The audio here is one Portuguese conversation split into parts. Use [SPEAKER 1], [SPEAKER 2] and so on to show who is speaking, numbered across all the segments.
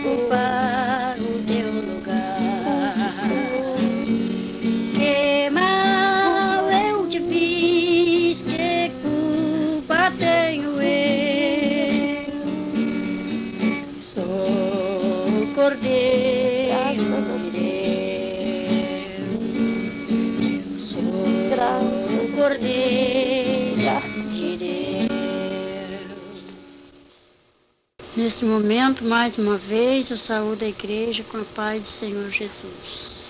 [SPEAKER 1] ocupar o teu lugar. Que mal eu te fiz, que culpa tenho eu? Sou o Cordeiro de Deus, sou o Cordeiro de Deus. Nesse momento, mais uma vez, eu saúdo a igreja com a paz do Senhor Jesus.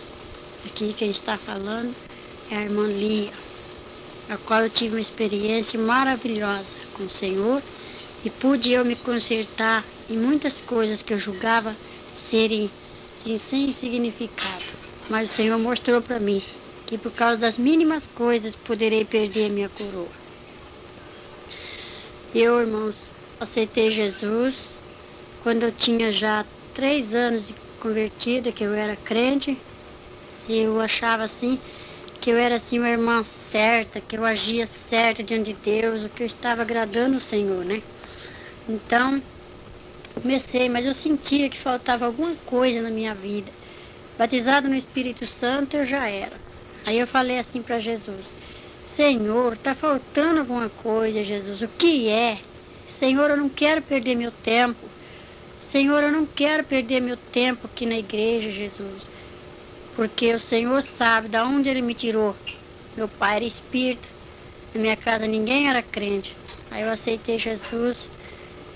[SPEAKER 1] Aqui quem está falando é a irmã Lia, a qual eu tive uma experiência maravilhosa com o Senhor e pude eu me consertar em muitas coisas que eu julgava serem sem significado. Mas o Senhor mostrou para mim que por causa das mínimas coisas poderei perder minha coroa. Eu, irmãos, aceitei Jesus quando eu tinha já 3 anos de convertida, que eu era crente. Eu achava assim, que eu era assim uma irmã certa, que eu agia certa diante de Deus, o que eu estava agradando o Senhor, né? Então, comecei, mas eu sentia que faltava alguma coisa na minha vida. Batizado no Espírito Santo, eu já era. Aí eu falei assim para Jesus: Senhor, está faltando alguma coisa, Jesus, o que é? Senhor, eu não quero perder meu tempo. Senhor, eu não quero perder meu tempo aqui na igreja, Jesus. Porque o Senhor sabe de onde Ele me tirou. Meu pai era espírita, na minha casa ninguém era crente. Aí eu aceitei Jesus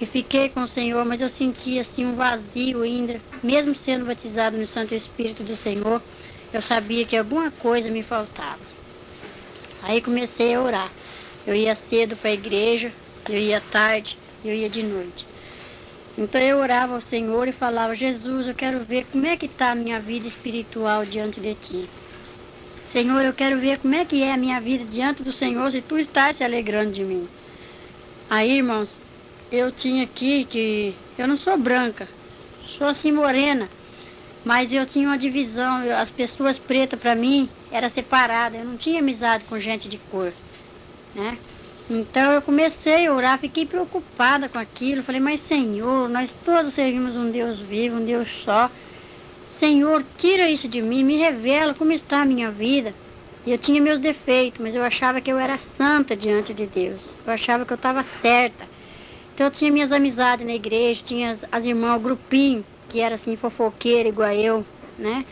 [SPEAKER 1] e fiquei com o Senhor, mas eu sentia assim um vazio ainda. Mesmo sendo batizado no Santo Espírito do Senhor, eu sabia que alguma coisa me faltava. Aí comecei a orar. Eu ia cedo para a igreja, eu ia tarde, eu ia de noite. Então eu orava ao Senhor e falava: Jesus, eu quero ver como é que está a minha vida espiritual diante de Ti. Senhor, eu quero ver como é que é a minha vida diante do Senhor, se Tu estás se alegrando de mim. Aí, irmãos, eu tinha aqui que eu não sou branca, sou assim morena, mas eu tinha uma divisão, as pessoas pretas para mim era separada, eu não tinha amizade com gente de cor, né? Então eu comecei a orar, fiquei preocupada com aquilo. Falei: mas Senhor, nós todos servimos um Deus vivo, um Deus só. Senhor, tira isso de mim, me revela como está a minha vida. E eu tinha meus defeitos, mas eu achava que eu era santa diante de Deus. Eu achava que eu estava certa. Então eu tinha minhas amizades na igreja, tinha as irmãs, o grupinho, que era assim fofoqueira igual eu, né?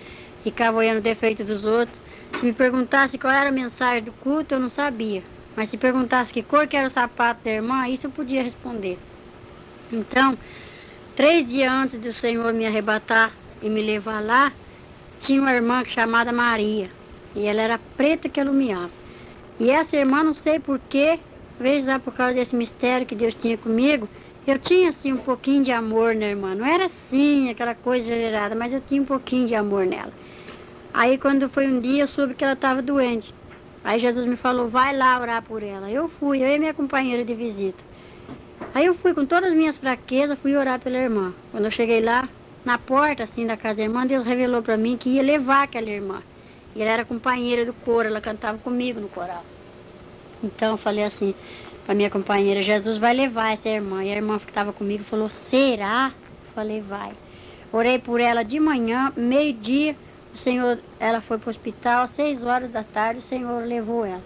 [SPEAKER 1] Ficava olhando o defeito dos outros. Se me perguntasse qual era a mensagem do culto, eu não sabia. Mas se perguntasse que cor que era o sapato da irmã, isso eu podia responder. Então, 3 dias antes do Senhor me arrebatar e me levar lá, tinha uma irmã chamada Maria. E ela era preta que alumiava. E essa irmã, não sei porquê, talvez lá por causa desse mistério que Deus tinha comigo, eu tinha assim um pouquinho de amor na irmã. Não era assim, aquela coisa exagerada, mas eu tinha um pouquinho de amor nela. Aí quando foi um dia, eu soube que ela estava doente. Aí Jesus me falou: vai lá orar por ela. Eu fui, eu e minha companheira de visita. Aí eu fui com todas as minhas fraquezas, fui orar pela irmã. Quando eu cheguei lá, na porta assim da casa da irmã, Deus revelou para mim que ia levar aquela irmã. E ela era companheira do coro, ela cantava comigo no coral. Então eu falei assim para minha companheira: Jesus vai levar essa irmã. E a irmã que estava comigo falou: será? Eu falei: vai. Orei por ela de manhã, meio-dia. O Senhor, ela foi para o hospital, às 6 horas da tarde, o Senhor levou ela.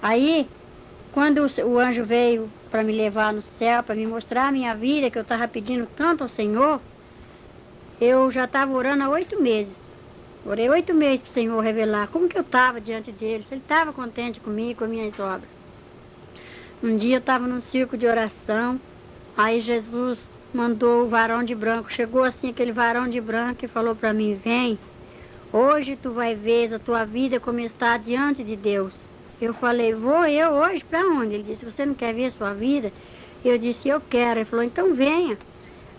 [SPEAKER 1] Aí, quando o anjo veio para me levar no céu, para me mostrar a minha vida, que eu estava pedindo tanto ao Senhor, eu já estava orando há 8 meses. Orei 8 meses para o Senhor revelar como que eu estava diante dele, se ele estava contente comigo, com as minhas obras. Um dia eu estava num círculo de oração, aí Jesus mandou o varão de branco, chegou assim aquele varão de branco e falou para mim: vem. Hoje tu vai ver a tua vida como está diante de Deus. Eu falei: vou eu hoje para onde? Ele disse: você não quer ver a sua vida? Eu disse: eu quero. Ele falou: então venha.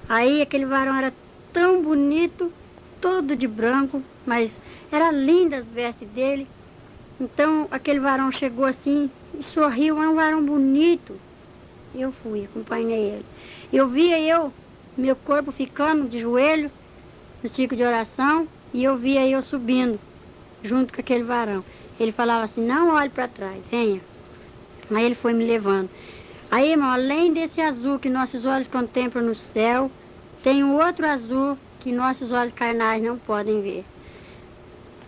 [SPEAKER 1] Aí aquele varão era tão bonito, todo de branco, mas era linda as vestes dele. Então aquele varão chegou assim e sorriu, é um varão bonito. Eu fui, acompanhei ele. Eu via meu corpo ficando de joelho no ciclo de oração, e eu via eu subindo junto com aquele varão. Ele falava assim: não olhe para trás, venha. Aí ele foi me levando. Aí, irmão, além desse azul que nossos olhos contemplam no céu, tem um outro azul que nossos olhos carnais não podem ver.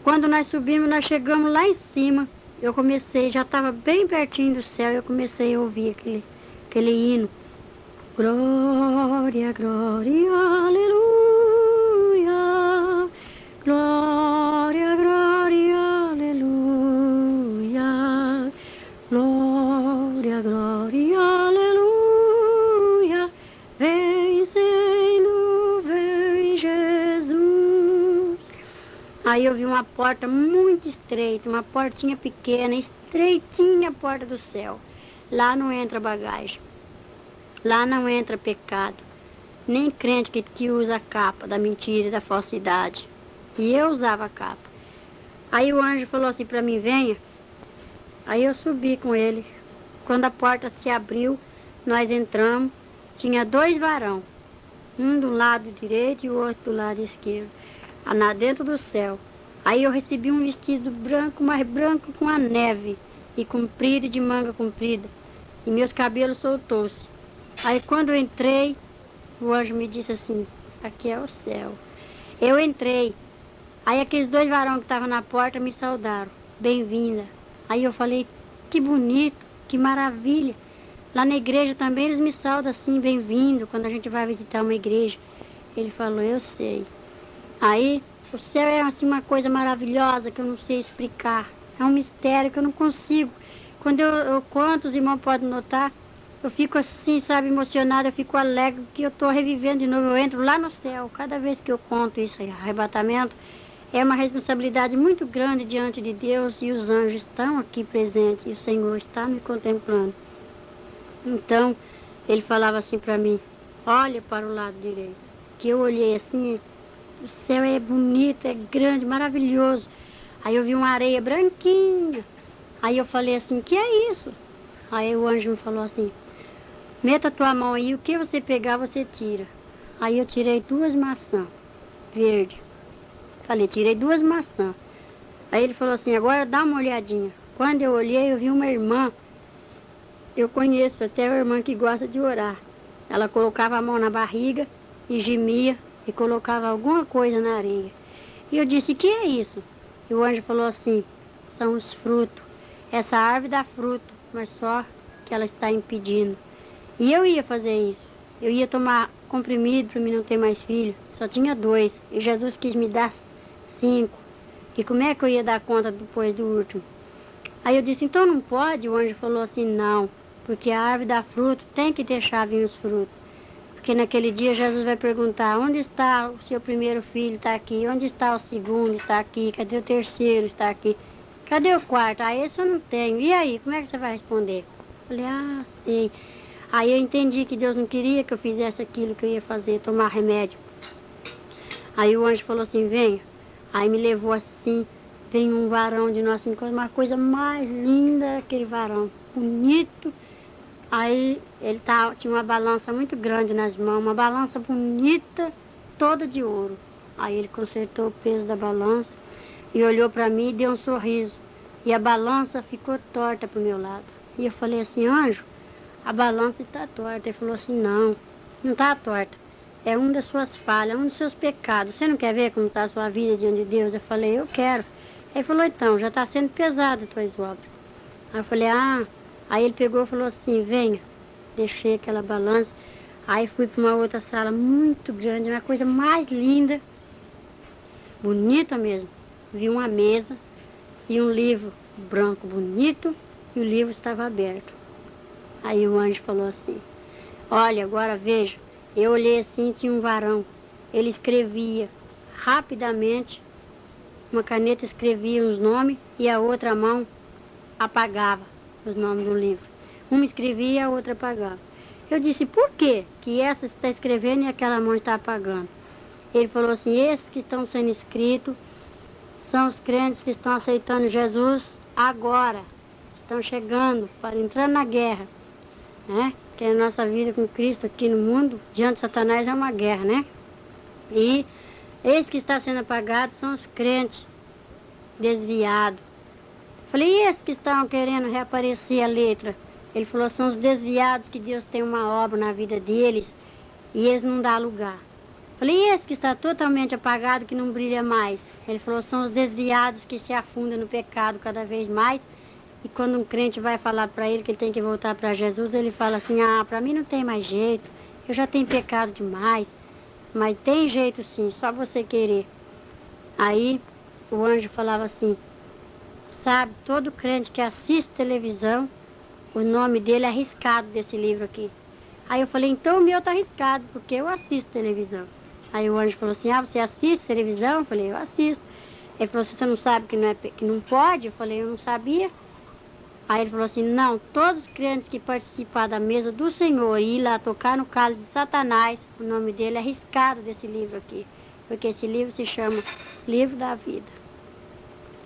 [SPEAKER 1] Quando nós subimos, nós chegamos lá em cima, eu comecei, já estava bem pertinho do céu, eu comecei a ouvir aquele hino. Glória, glória, aleluia. Glória, glória, aleluia. Glória, glória, aleluia. Vencendo, vem Jesus. Aí eu vi uma porta muito estreita, uma portinha pequena, estreitinha a porta do céu. Lá não entra bagagem. Lá não entra pecado, nem crente que usa a capa da mentira e da falsidade. E eu usava a capa. Aí o anjo falou assim para mim, venha. Aí eu subi com ele. Quando a porta se abriu, nós entramos. Tinha 2 varão, um do lado direito e o outro do lado esquerdo, dentro do céu. Aí eu recebi um vestido branco, mais branco com a neve, e comprido, de manga comprida. E meus cabelos soltou-se. Aí quando eu entrei, o anjo me disse assim, aqui é o céu. Eu entrei. Aí aqueles 2 varões que estavam na porta me saudaram. Bem-vinda. Aí eu falei, que bonito, que maravilha. Lá na igreja também eles me saudam assim, bem-vindo, quando a gente vai visitar uma igreja. Ele falou, eu sei. Aí o céu é assim uma coisa maravilhosa que eu não sei explicar. É um mistério que eu não consigo. Quando eu conto, os irmãos podem notar, eu fico assim, sabe, emocionada, eu fico alegre, que eu estou revivendo de novo, eu entro lá no céu. Cada vez que eu conto isso, arrebatamento, é uma responsabilidade muito grande diante de Deus, e os anjos estão aqui presentes, e o Senhor está me contemplando. Então, ele falava assim para mim, olha para o lado direito, que eu olhei assim, o céu é bonito, é grande, maravilhoso. Aí eu vi uma areia branquinha, aí eu falei assim, que é isso? Aí o anjo me falou assim, meta a tua mão aí, o que você pegar, você tira. Aí eu tirei 2 maçãs verdes. Falei, tirei 2 maçãs. Aí ele falou assim, agora dá uma olhadinha. Quando eu olhei, eu vi uma irmã. Eu conheço até uma irmã que gosta de orar. Ela colocava a mão na barriga e gemia e colocava alguma coisa na areia. E eu disse, que é isso? E o anjo falou assim, são os frutos. Essa árvore dá fruto, mas só que ela está impedindo. E eu ia fazer isso. Eu ia tomar comprimido para mim não ter mais filho. Só tinha 2. E Jesus quis me dar 5. E como é que eu ia dar conta depois do último? Aí eu disse, então não pode? O anjo falou assim, não. Porque a árvore dá fruto, tem que deixar vir os frutos. Porque naquele dia Jesus vai perguntar, onde está o seu primeiro filho? Está aqui. Onde está o segundo? Está aqui. Cadê o terceiro? Está aqui. Cadê o quarto? Ah, esse eu não tenho. E aí, como é que você vai responder? Eu falei, ah, sei. Aí eu entendi que Deus não queria que eu fizesse aquilo que eu ia fazer, tomar remédio. Aí o anjo falou assim, venha. Aí me levou assim, tem um varão de Nossa Senhora, uma coisa mais linda, aquele varão, bonito. Aí ele tinha uma balança muito grande nas mãos, uma balança bonita, toda de ouro. Aí ele consertou o peso da balança e olhou para mim e deu um sorriso. E a balança ficou torta para o meu lado. E eu falei assim, anjo, a balança está torta. Ele falou assim, não está torta. É uma das suas falhas, um dos seus pecados. Você não quer ver como está a sua vida diante de Deus? Eu falei, eu quero. Ele falou, então, já está sendo pesado as tuas obras. Aí eu falei, ah. Aí ele pegou e falou assim, venha. Deixei aquela balança. Aí fui para uma outra sala muito grande, uma coisa mais linda, bonita mesmo. Vi uma mesa e um livro branco bonito, e o livro estava aberto. Aí o anjo falou assim, olha, agora veja. Eu olhei assim, tinha um varão. Ele escrevia rapidamente, uma caneta escrevia os nomes e a outra mão apagava os nomes do livro. Uma escrevia e a outra apagava. Eu disse, por quê que essa está escrevendo e aquela mão está apagando? Ele falou assim, esses que estão sendo escritos são os crentes que estão aceitando Jesus agora. Estão chegando, para entrar na guerra, né? Que a nossa vida com Cristo aqui no mundo, diante de Satanás, é uma guerra, né? E esse que está sendo apagado são os crentes desviados. Falei, e esses que estão querendo reaparecer a letra? Ele falou, são os desviados que Deus tem uma obra na vida deles e eles não dão lugar. Falei, e esse que está totalmente apagado, que não brilha mais? Ele falou, são os desviados que se afundam no pecado cada vez mais. E quando um crente vai falar para ele que ele tem que voltar para Jesus, ele fala assim, ah, para mim não tem mais jeito, eu já tenho pecado demais. Mas tem jeito sim, só você querer. Aí o anjo falava assim, sabe, todo crente que assiste televisão, o nome dele é arriscado desse livro aqui. Aí eu falei, então o meu está arriscado, porque eu assisto televisão. Aí o anjo falou assim, ah, você assiste televisão? Eu falei, eu assisto. Ele falou, você não sabe que não pode? Eu falei, eu não sabia. Aí ele falou assim, não, todos os crentes que participar da mesa do Senhor e ir lá tocar no cálice de Satanás, o nome dele é arriscado desse livro aqui, porque esse livro se chama Livro da Vida.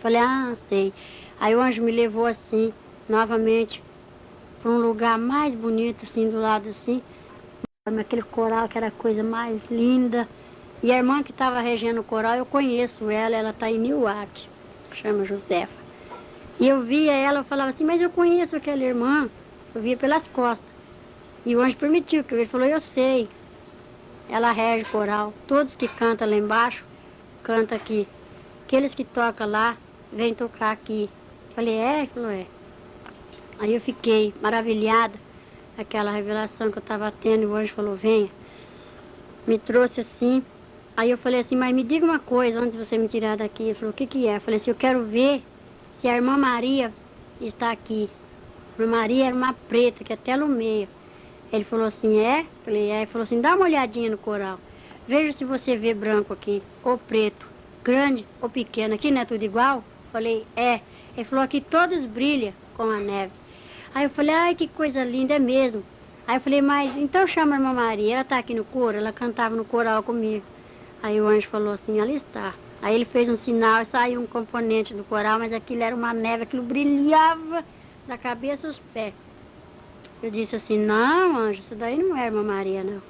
[SPEAKER 1] Falei, ah, sei. Aí o anjo me levou assim, novamente, para um lugar mais bonito, assim, do lado assim, aquele coral que era a coisa mais linda. E a irmã que estava regendo o coral, eu conheço ela está em Newark, chama Josefa. E eu via ela, eu falava assim, mas eu conheço aquela irmã. Eu via pelas costas. E o anjo permitiu, que ele falou, eu sei. Ela rege o coral. Todos que cantam lá embaixo, cantam aqui. Aqueles que tocam lá, vêm tocar aqui. Falei, é? Ele falou, é. Aí eu fiquei maravilhada, aquela revelação que eu estava tendo, e o anjo falou, venha. Me trouxe assim. Aí eu falei assim, mas me diga uma coisa, antes de você me tirar daqui. Ele falou, o que que é? Eu falei assim, eu quero ver se a irmã Maria está aqui. A irmã Maria era uma preta, que até lumeia. Ele falou assim, é? Falei, é. Ele falou assim, dá uma olhadinha no coral. Veja se você vê branco aqui, ou preto, grande ou pequeno. Aqui não é tudo igual? Falei, é. Ele falou, aqui todos brilham com a neve. Aí eu falei, ai, que coisa linda, é mesmo. Aí eu falei, mas então chama a irmã Maria, ela está aqui no coro? Ela cantava no coral comigo. Aí o anjo falou assim, ela está. Aí ele fez um sinal e saiu um componente do coral, mas aquilo era uma neve, aquilo brilhava da cabeça aos pés. Eu disse assim, não, anjo, isso daí não é irmã Maria, não.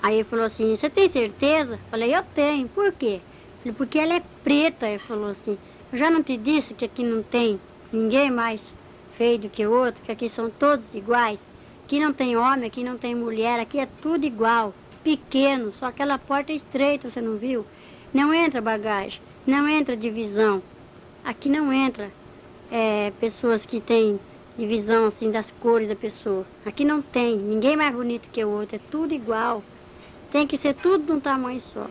[SPEAKER 1] Aí ele falou assim, você tem certeza? Falei, eu tenho. Por quê? Falei, porque ela é preta. Ele falou assim, eu já não te disse que aqui não tem ninguém mais feio do que o outro, que aqui são todos iguais. Aqui não tem homem, aqui não tem mulher, aqui é tudo igual, pequeno, só aquela porta é estreita, você não viu? Não entra bagagem, não entra divisão. Aqui não entra pessoas que têm divisão assim das cores da pessoa. Aqui não tem, ninguém mais bonito que o outro, é tudo igual. Tem que ser tudo de um tamanho só.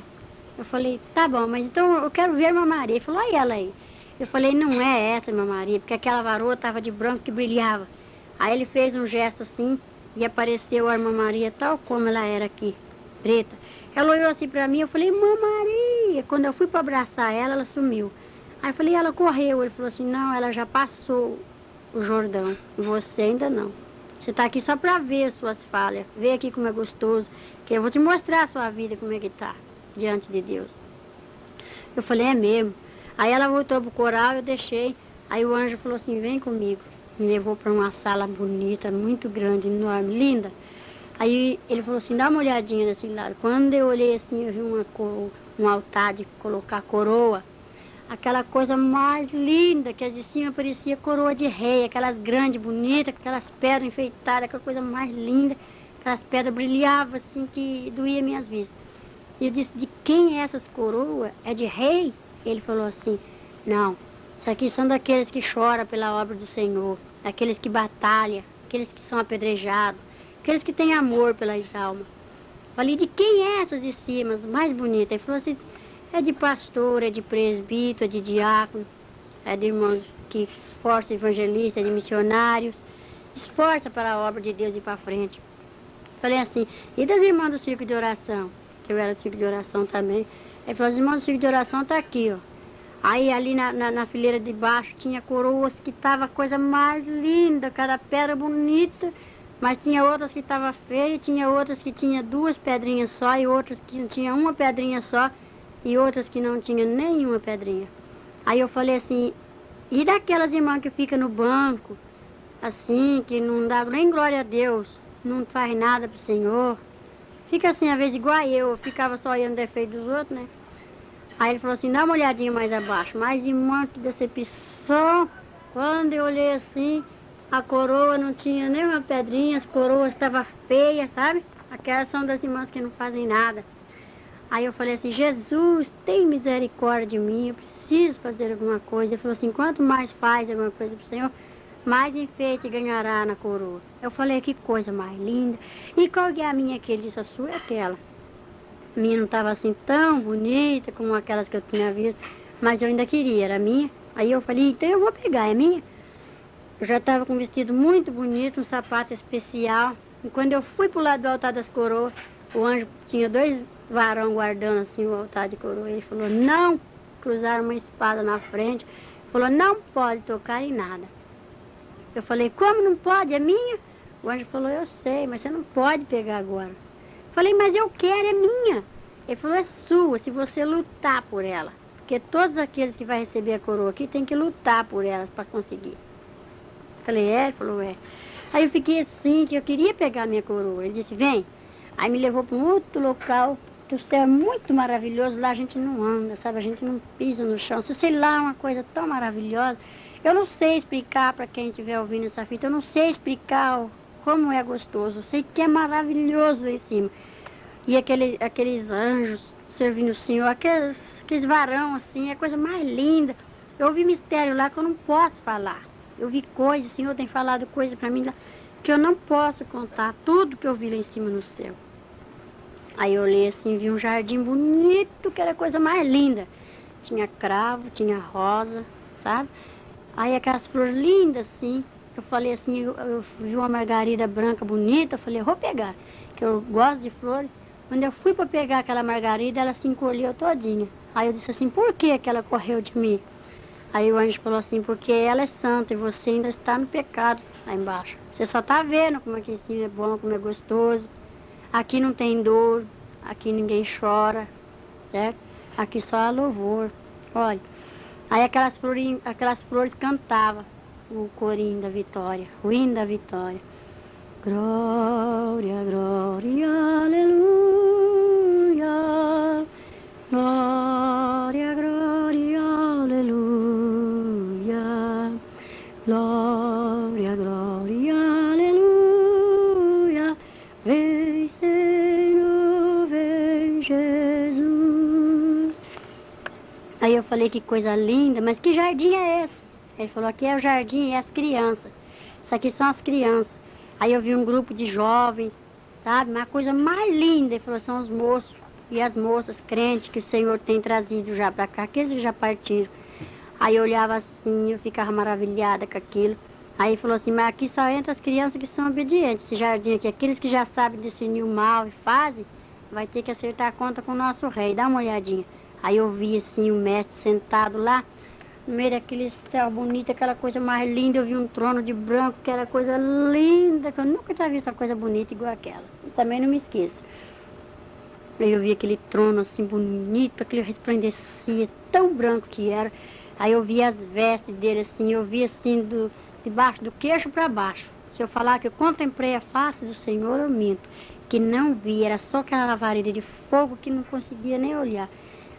[SPEAKER 1] Eu falei, tá bom, mas então eu quero ver a irmã Maria. Ele falou, olha ela aí. Eu falei, não é essa, irmã Maria, porque aquela varoa estava de branco que brilhava. Aí ele fez um gesto assim e apareceu a irmã Maria tal como ela era aqui, preta. Ela olhou assim pra mim, eu falei, irmã Maria. Quando eu fui para abraçar ela, ela sumiu. Aí eu falei, ela correu. Ele falou assim, não, ela já passou o Jordão, você ainda não. Você está aqui só para ver as suas falhas, ver aqui como é gostoso, que eu vou te mostrar a sua vida, como é que está, diante de Deus. Eu falei, é mesmo. Aí ela voltou pro coral, eu deixei. Aí o anjo falou assim, vem comigo. Me levou para uma sala bonita, muito grande, enorme, linda. Aí ele falou assim, dá uma olhadinha desse lado. Quando eu olhei assim, eu vi um altar de colocar coroa. Aquela coisa mais linda, que as de cima parecia coroa de rei, aquelas grandes, bonitas, aquelas pedras enfeitadas, aquela coisa mais linda. Aquelas pedras brilhavam assim que doía minhas vistas. E eu disse, de quem é essas coroas? É de rei? Ele falou assim, não, isso aqui são daqueles que choram pela obra do Senhor, daqueles que batalham, aqueles que são apedrejados, aqueles que têm amor pelas almas. Falei, de quem é essas de cima, as mais bonitas? Ele falou assim, é de pastor, é de presbítero, é de diácono, é de irmãos que esforçam evangelistas, é de missionários, esforça para a obra de Deus ir para frente. Falei assim, e das irmãs do círculo de oração? Que eu era do círculo de oração também. Ele falou, as irmãs do círculo de oração tá aqui, ó. Aí ali na fileira de baixo tinha coroas que tava a coisa mais linda, cada pedra bonita, mas tinha outras que tava feia, tinha outras que tinha duas pedrinhas só, e outras que tinha uma pedrinha só, e outras que não tinha nenhuma pedrinha. Aí eu falei assim, e daquelas irmãs que ficam no banco, assim, que não dá nem glória a Deus, não faz nada pro Senhor, fica assim, às vezes igual eu ficava só olhando o defeito dos outros, né? Aí ele falou assim, dá uma olhadinha mais abaixo. Mas, irmã, que decepção. Quando eu olhei assim, a coroa não tinha nenhuma pedrinha, as coroas estavam feias, sabe? Aquelas são das irmãs que não fazem nada. Aí eu falei assim, Jesus, tem misericórdia de mim, eu preciso fazer alguma coisa. Ele falou assim, quanto mais faz alguma coisa pro Senhor, mais enfeite ganhará na coroa. Eu falei, que coisa mais linda. E qual que é a minha? Que ele disse, a sua é aquela. A minha não estava assim tão bonita como aquelas que eu tinha visto, mas eu ainda queria, era minha. Aí eu falei, então eu vou pegar, é minha. Eu já estava com um vestido muito bonito, um sapato especial. E quando eu fui pro lado do altar das coroas, o anjo tinha 2 varão guardando assim o altar de coroa. Ele falou, não, cruzaram uma espada na frente. Falou, não pode tocar em nada. Eu falei, como não pode? É minha? O anjo falou, eu sei, mas você não pode pegar agora. Eu falei, mas eu quero, é minha. Ele falou, é sua, se você lutar por ela. Porque todos aqueles que vão receber a coroa aqui têm que lutar por elas para conseguir. Eu falei, é? Ele falou, é. Aí eu fiquei assim, que eu queria pegar a minha coroa. Ele disse, vem. Aí me levou para um outro local, que o céu é muito maravilhoso, lá a gente não anda, sabe? A gente não pisa no chão. Se sei lá, uma coisa tão maravilhosa. Eu não sei explicar para quem estiver ouvindo essa fita, eu não sei explicar como é gostoso. Eu sei que é maravilhoso lá em cima. E aqueles anjos servindo o Senhor, aqueles varão assim, é a coisa mais linda. Eu ouvi mistério lá que eu não posso falar. Eu vi coisas, o Senhor tem falado coisas para mim lá que eu não posso contar, tudo que eu vi lá em cima no céu. Aí eu olhei assim, vi um jardim bonito, que era a coisa mais linda. Tinha cravo, tinha rosa, sabe? Aí aquelas flores lindas assim, eu falei assim, eu vi uma margarida branca bonita, eu falei, eu vou pegar, que eu gosto de flores. Quando eu fui para pegar aquela margarida, ela se encolheu todinha. Aí eu disse assim, por que ela correu de mim? Aí o anjo falou assim, porque ela é santa e você ainda está no pecado lá embaixo. Você só está vendo como aqui em cima é bom, como é gostoso. Aqui não tem dor, aqui ninguém chora, certo? Aqui só há louvor. Olha, aí aquelas flores cantavam o corinho da vitória, o hino da vitória. Glória, glória, aleluia. Glória, glória, aleluia. Glória, glória, aleluia. Vem, Senhor, vem, Jesus. Aí eu falei, que coisa linda, mas que jardim é esse? Ele falou, aqui é o jardim, é as crianças. Isso aqui são as crianças. Aí eu vi um grupo de jovens, sabe? Uma coisa mais linda. Ele falou, são os moços e as moças crentes que o Senhor tem trazido já para cá, aqueles que já partiram. Aí eu olhava assim, eu ficava maravilhada com aquilo. Aí ele falou assim, mas aqui só entra as crianças que são obedientes. Esse jardim aqui, aqueles que já sabem discernir o mal e fazem, vai ter que acertar a conta com o nosso rei. Dá uma olhadinha. Aí eu vi assim o mestre sentado lá, no meio daquele céu bonito, aquela coisa mais linda. Eu vi um trono de branco, que era coisa linda, que eu nunca tinha visto uma coisa bonita igual aquela. E também não me esqueço. Aí eu vi aquele trono assim bonito, aquele resplandecia, tão branco que era. Aí eu vi as vestes dele assim, eu vi assim debaixo do queixo para baixo. Se eu falar que eu contemplei a face do Senhor, eu minto. Que não vi, era só aquela lavareda de fogo que não conseguia nem olhar.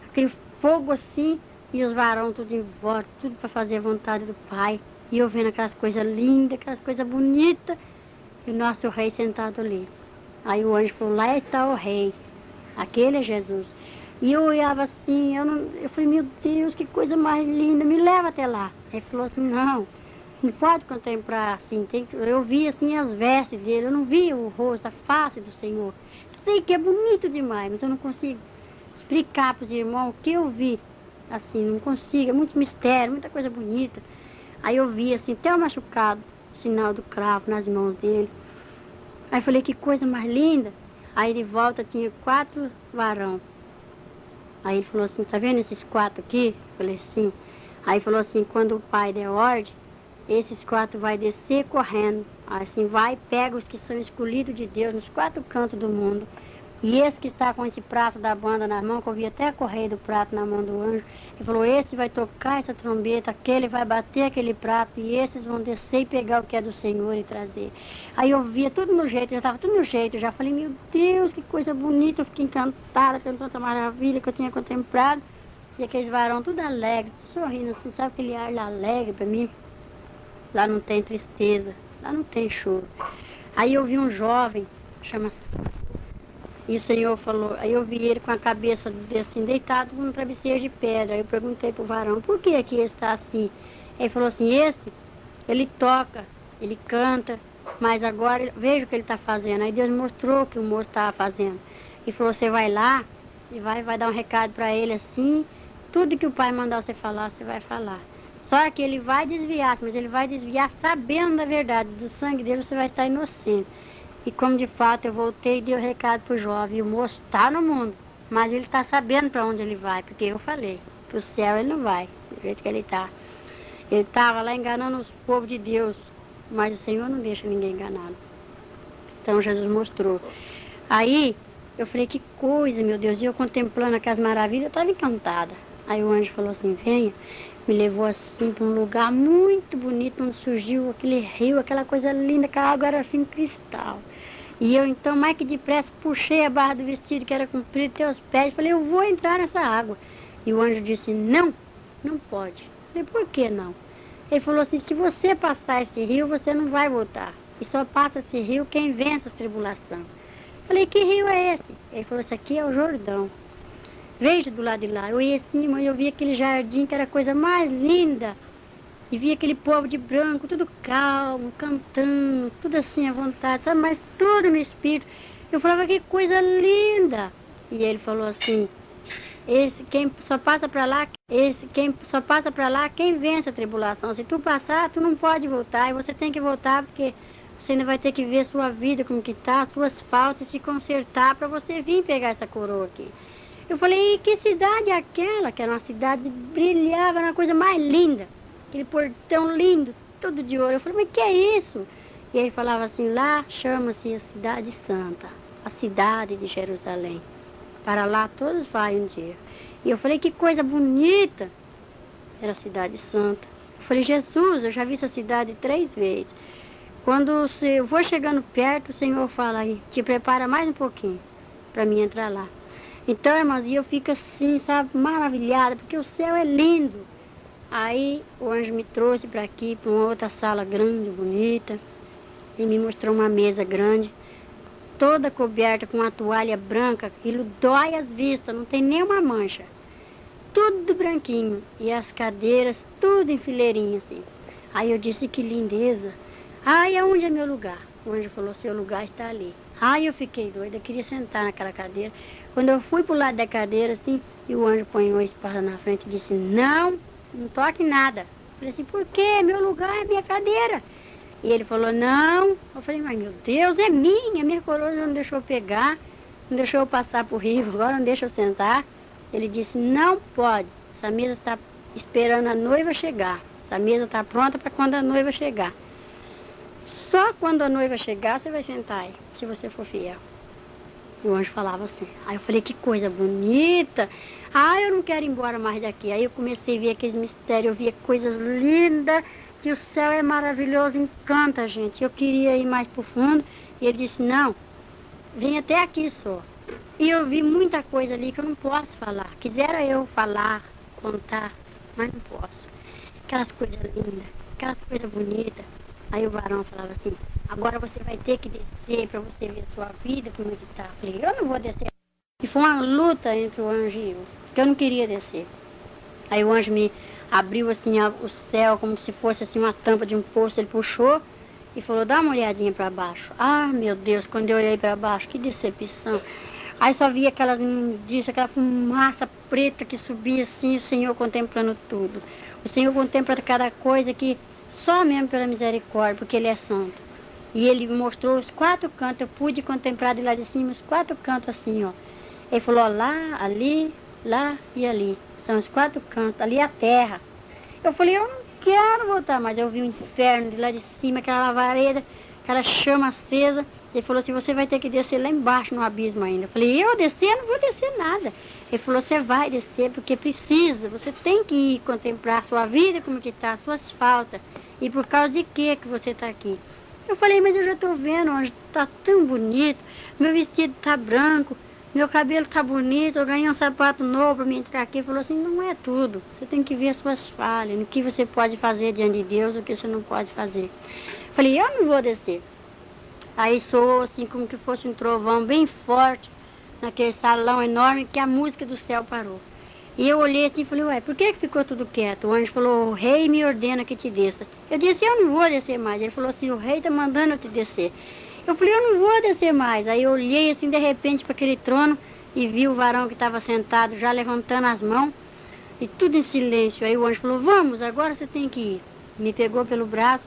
[SPEAKER 1] Aquele fogo assim, e os varões tudo em volta, tudo para fazer a vontade do Pai. E eu vendo aquelas coisas lindas, aquelas coisas bonitas, e o nosso rei sentado ali. Aí o anjo falou, lá está o rei, aquele é Jesus. E eu olhava assim, eu falei, meu Deus, que coisa mais linda, me leva até lá. Ele falou assim, não pode contemplar assim, eu vi assim as vestes dele, eu não vi o rosto, a face do Senhor. Sei que é bonito demais, mas eu não consigo explicar para os irmãos o que eu vi. Assim, não consigo, é muito mistério, muita coisa bonita. Aí eu vi assim, até o machucado, o sinal do cravo nas mãos dele. Aí eu falei, que coisa mais linda. Aí de volta tinha 4 varão. Aí ele falou assim, tá vendo esses 4 aqui? Eu falei, sim. Aí falou assim, quando o pai der ordem, esses 4 vai descer correndo. Assim, vai, pega os que são escolhidos de Deus nos 4 cantos do mundo. E esse que está com esse prato da banda na mão, que eu vi até a correia do prato na mão do anjo, ele falou, esse vai tocar essa trombeta, aquele vai bater aquele prato, e esses vão descer e pegar o que é do Senhor e trazer. Aí eu via tudo no jeito, já estava tudo no jeito, eu já falei, meu Deus, que coisa bonita, eu fiquei encantada com tanta maravilha que eu tinha contemplado. E aqueles varão tudo alegre, sorrindo assim, sabe aquele ar lá alegre para mim? Lá não tem tristeza, lá não tem choro. Aí eu vi um jovem, chama E o Senhor falou, aí eu vi ele com a cabeça assim, deitado num travesseiro de pedra. Aí eu perguntei pro varão, por que aqui está assim? Ele falou assim, ele toca, ele canta, mas agora veja o que ele está fazendo. Aí Deus mostrou o que o moço estava fazendo. E falou, você vai lá e vai dar um recado para ele assim, tudo que o pai mandar você falar, você vai falar. Só que ele vai desviar, mas ele vai desviar sabendo da verdade. Do sangue dele você vai estar inocente. E como de fato eu voltei e dei o recado pro jovem. E o moço está no mundo, mas ele está sabendo para onde ele vai, porque eu falei. Para o céu ele não vai, do jeito que ele está. Ele estava lá enganando os povos de Deus, mas o Senhor não deixa ninguém enganado. Então Jesus mostrou. Aí eu falei, que coisa, meu Deus. E eu contemplando aquelas maravilhas, eu estava encantada. Aí o anjo falou assim, venha. Me levou assim para um lugar muito bonito, onde surgiu aquele rio, aquela coisa linda, que a água era assim cristal. E eu então, mais que depressa, puxei a barra do vestido, que era comprido até os pés, falei, eu vou entrar nessa água. E o anjo disse, não, não pode. Eu falei, por que não? Ele falou assim, se você passar esse rio, você não vai voltar. E só passa esse rio quem vence as tribulações. Falei, que rio é esse? Ele falou, esse aqui é o Jordão. Veja do lado de lá. Eu ia assim, mãe, eu via aquele jardim que era a coisa mais linda. E via aquele povo de branco, tudo calmo, cantando, tudo assim à vontade, sabe? Mas tudo no espírito. Eu falava, que coisa linda. E ele falou assim, quem só passa para lá, quem vence a tribulação. Se tu passar, tu não pode voltar. E você tem que voltar porque você ainda vai ter que ver sua vida como que tá, suas faltas, se consertar para você vir pegar essa coroa aqui. Eu falei, e que cidade é aquela? Que era uma cidade que brilhava, era uma coisa mais linda. Aquele portão lindo, todo de ouro. Eu falei, mas que é isso? E ele falava assim, lá chama-se a Cidade Santa, a cidade de Jerusalém. Para lá todos vai um dia. E eu falei, que coisa bonita. Era a Cidade Santa. Eu falei, Jesus, eu já vi essa cidade 3 vezes. Quando eu vou chegando perto, o Senhor fala aí, te prepara mais um pouquinho para mim entrar lá. Então, irmãos, eu fico assim, sabe, maravilhada, porque o céu é lindo. Aí o anjo me trouxe para aqui, para uma outra sala grande, bonita, e me mostrou uma mesa grande, toda coberta com uma toalha branca, aquilo dói as vistas, não tem nenhuma mancha. Tudo branquinho, e as cadeiras, tudo em fileirinha, assim. Aí eu disse, que lindeza. Ai, aonde é meu lugar? O anjo falou, seu lugar está ali. Ai, eu fiquei doida, eu queria sentar naquela cadeira. Quando eu fui pro lado da cadeira, assim, e o anjo põe uma espada na frente e disse, não toque nada. Eu falei assim, por quê? Meu lugar é minha cadeira. E ele falou, não. Eu falei, mas meu Deus, é minha coroa não deixou eu pegar, não deixou eu passar pro rio, agora não deixa eu sentar. Ele disse, não pode, essa mesa está esperando a noiva chegar. Essa mesa está pronta para quando a noiva chegar. Só quando a noiva chegar, você vai sentar aí, se você for fiel. E o anjo falava assim. Aí eu falei, que coisa bonita. Ah, eu não quero ir embora mais daqui. Aí eu comecei a ver aqueles mistérios, eu via coisas lindas, que o céu é maravilhoso, encanta a gente. Eu queria ir mais pro fundo, e ele disse, não, vem até aqui só. E eu vi muita coisa ali que eu não posso falar. Quisera eu falar, contar, mas não posso. Aquelas coisas lindas, aquelas coisas bonitas. Aí o varão falava assim, agora você vai ter que descer para você ver a sua vida, como é que tá. Eu falei, eu não vou descer. E foi uma luta entre o anjo e eu, porque eu não queria descer. Aí o anjo me abriu assim o céu, como se fosse assim uma tampa de um poço, ele puxou e falou, dá uma olhadinha para baixo. Ah, meu Deus, quando eu olhei para baixo, que decepção. Aí só via aquela fumaça preta que subia assim, o Senhor contemplando tudo. O Senhor contempla cada coisa que só mesmo pela misericórdia, porque Ele é santo. E Ele mostrou os 4 cantos, eu pude contemplar de lá de cima os 4 cantos assim, ó. Ele falou, ó, lá, ali, lá e ali. São os 4 cantos, ali é a terra. Eu falei, eu não quero voltar mais. Eu vi o inferno de lá de cima, aquela lavareda, aquela chama acesa. Ele falou assim, você vai ter que descer lá embaixo no abismo ainda. Eu falei, eu descer? Eu não vou descer nada. Ele falou, você vai descer porque precisa. Você tem que ir contemplar a sua vida, como que está, as suas faltas. E por causa de que você está aqui? Eu falei, mas eu já estou vendo, onde está tão bonito. Meu vestido está branco, meu cabelo está bonito. Eu ganhei um sapato novo para me entrar aqui. Ele falou assim, não é tudo. Você tem que ver as suas falhas, o que você pode fazer diante de Deus, o que você não pode fazer. Eu falei, eu não vou descer. Aí soou assim como que fosse um trovão bem forte. naquele salão enorme, que a música do céu parou. E eu olhei assim e falei, ué, por que ficou tudo quieto? O anjo falou, o rei me ordena que te desça. Eu disse, eu não vou descer mais. Ele falou assim, o rei está mandando eu te descer. Eu falei, eu não vou descer mais. Aí eu olhei assim de repente para aquele trono e vi o varão que estava sentado já levantando as mãos e tudo em silêncio. Aí o anjo falou, vamos, agora você tem que ir. Me pegou pelo braço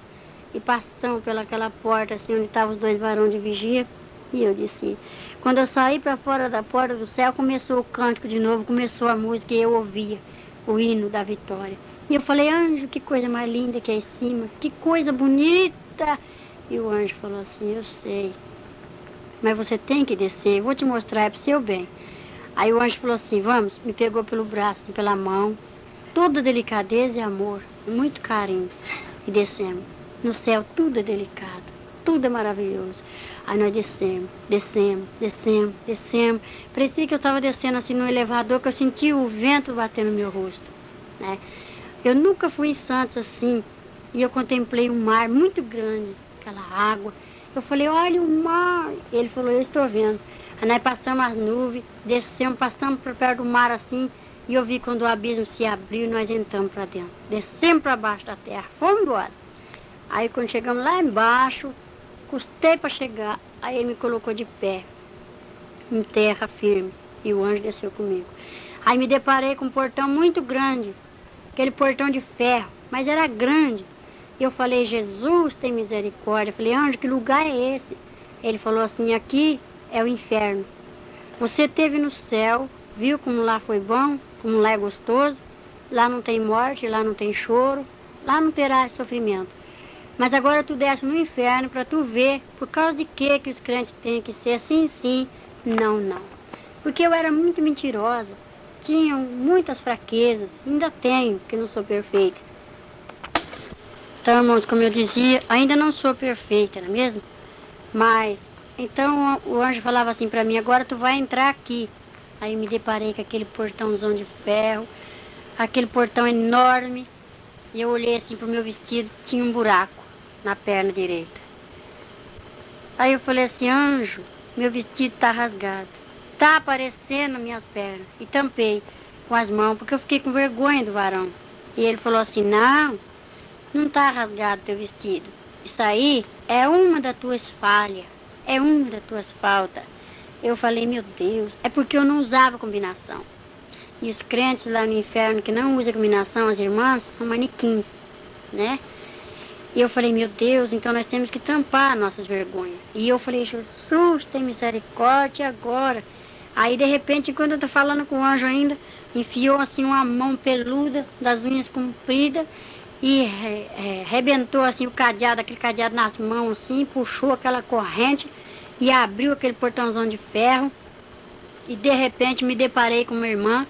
[SPEAKER 1] e passamos pelaquela porta assim onde estavam os dois varões de vigia. E eu disse, quando eu saí para fora da porta do céu, começou o cântico de novo, começou a música e eu ouvia o hino da vitória. E eu falei, anjo, que coisa mais linda que é em cima, que coisa bonita. E o anjo falou assim, eu sei, mas você tem que descer, eu vou te mostrar, é pro seu bem. Aí o anjo falou assim, vamos, me pegou pelo braço, pela mão, toda delicadeza e amor, muito carinho. E descemos. No céu tudo é delicado, tudo é maravilhoso. Aí nós descemos. Parecia que eu estava descendo assim no elevador, que eu sentia o vento bater no meu rosto, né? Eu nunca fui em Santos assim, e eu contemplei um mar muito grande, aquela água. Eu falei, olha o mar. Ele falou, eu estou vendo. Aí nós passamos as nuvens, descemos, passamos por perto do mar assim, e eu vi quando o abismo se abriu e nós entramos para dentro. Descemos para baixo da terra, fomos embora. Aí quando chegamos lá embaixo, custei para chegar, aí ele me colocou de pé, em terra firme, e o anjo desceu comigo. Aí me deparei com um portão muito grande, aquele portão de ferro, mas era grande. E eu falei, Jesus, tem misericórdia. Eu falei, anjo, que lugar é esse? Ele falou assim, aqui é o inferno. Você esteve no céu, viu como lá foi bom, como lá é gostoso, lá não tem morte, lá não tem choro, lá não terá sofrimento. Mas agora tu desce no inferno para tu ver por causa de que os crentes têm que ser assim, sim, não, não. Porque eu era muito mentirosa, tinha muitas fraquezas, ainda tenho, porque não sou perfeita. Então, irmãos, como eu dizia, ainda não sou perfeita, não é mesmo? Mas, então o anjo falava assim para mim, agora tu vai entrar aqui. Aí me deparei com aquele portãozão de ferro, aquele portão enorme, e eu olhei assim pro meu vestido, tinha um buraco na perna direita. Aí eu falei assim, anjo, meu vestido tá rasgado, tá aparecendo minhas pernas. E tampei com as mãos, porque eu fiquei com vergonha do varão. E ele falou assim, não tá rasgado teu vestido. Isso aí é uma das tuas falhas, é uma das tuas faltas. Eu falei, meu Deus, é porque eu não usava combinação. E os crentes lá no inferno que não usam combinação, as irmãs, são manequins, né? E eu falei, meu Deus, então nós temos que tampar nossas vergonhas. E eu falei, Jesus, tem misericórdia agora. Aí, de repente, quando eu tô falando com o anjo ainda, enfiou assim uma mão peluda, das unhas compridas, e rebentou assim o cadeado, aquele cadeado nas mãos assim, puxou aquela corrente e abriu aquele portãozão de ferro. E, de repente, me deparei com uma irmã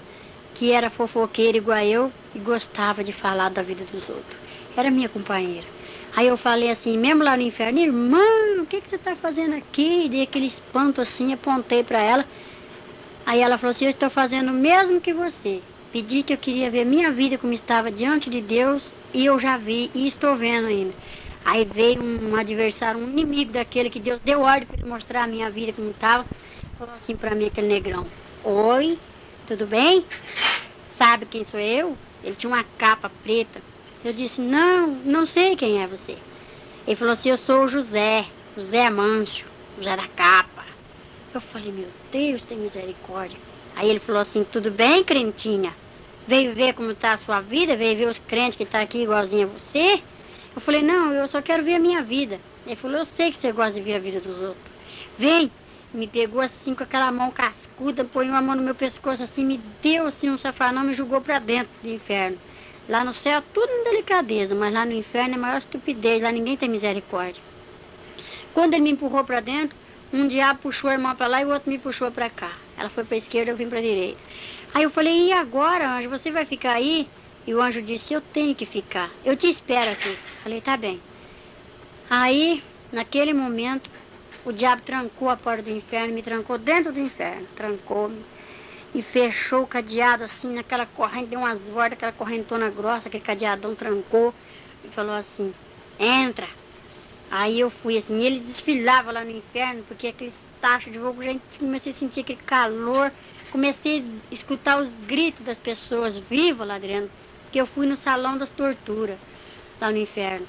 [SPEAKER 1] que era fofoqueira igual eu e gostava de falar da vida dos outros. Era minha companheira. Aí eu falei assim, mesmo lá no inferno, irmã, o que você está fazendo aqui? Dei aquele espanto assim, apontei para ela. Aí ela falou assim, eu estou fazendo o mesmo que você. Pedi que eu queria ver minha vida como estava diante de Deus e eu já vi e estou vendo ainda. Aí veio um adversário, um inimigo daquele que Deus deu ordem para ele mostrar a minha vida como estava. Falou assim para mim, aquele negrão, oi, tudo bem? Sabe quem sou eu? Ele tinha uma capa preta. Eu disse, não sei quem é você. Ele falou assim, eu sou o José Mancho, José da capa. Eu falei, meu Deus, tem misericórdia. Aí ele falou assim, tudo bem, crentinha? Veio ver como está a sua vida? Veio ver os crentes que estão aqui igualzinho a você? Eu falei, não, eu só quero ver a minha vida. Ele falou, eu sei que você gosta de ver a vida dos outros. Vem. Me pegou assim com aquela mão cascuda, põe uma mão no meu pescoço assim, me deu assim um safanão, me jogou para dentro do inferno. Lá no céu tudo em delicadeza, mas lá no inferno é a maior estupidez, lá ninguém tem misericórdia. Quando ele me empurrou para dentro, um diabo puxou a irmã para lá e o outro me puxou para cá. Ela foi para a esquerda, eu vim para a direita. Aí eu falei, e agora, anjo, você vai ficar aí? E o anjo disse, eu tenho que ficar, eu te espero aqui. Falei, tá bem. Aí, naquele momento, o diabo trancou a porta do inferno, me trancou dentro do inferno, trancou-me e fechou o cadeado assim, naquela corrente, deu umas voltas, aquela correntona grossa, aquele cadeadão trancou e falou assim, entra. Aí eu fui assim, e ele desfilava lá no inferno, porque aqueles taxa de fogo, já comecei a sentir aquele calor, comecei a escutar os gritos das pessoas vivas lá dentro, que eu fui no salão das torturas, lá no inferno.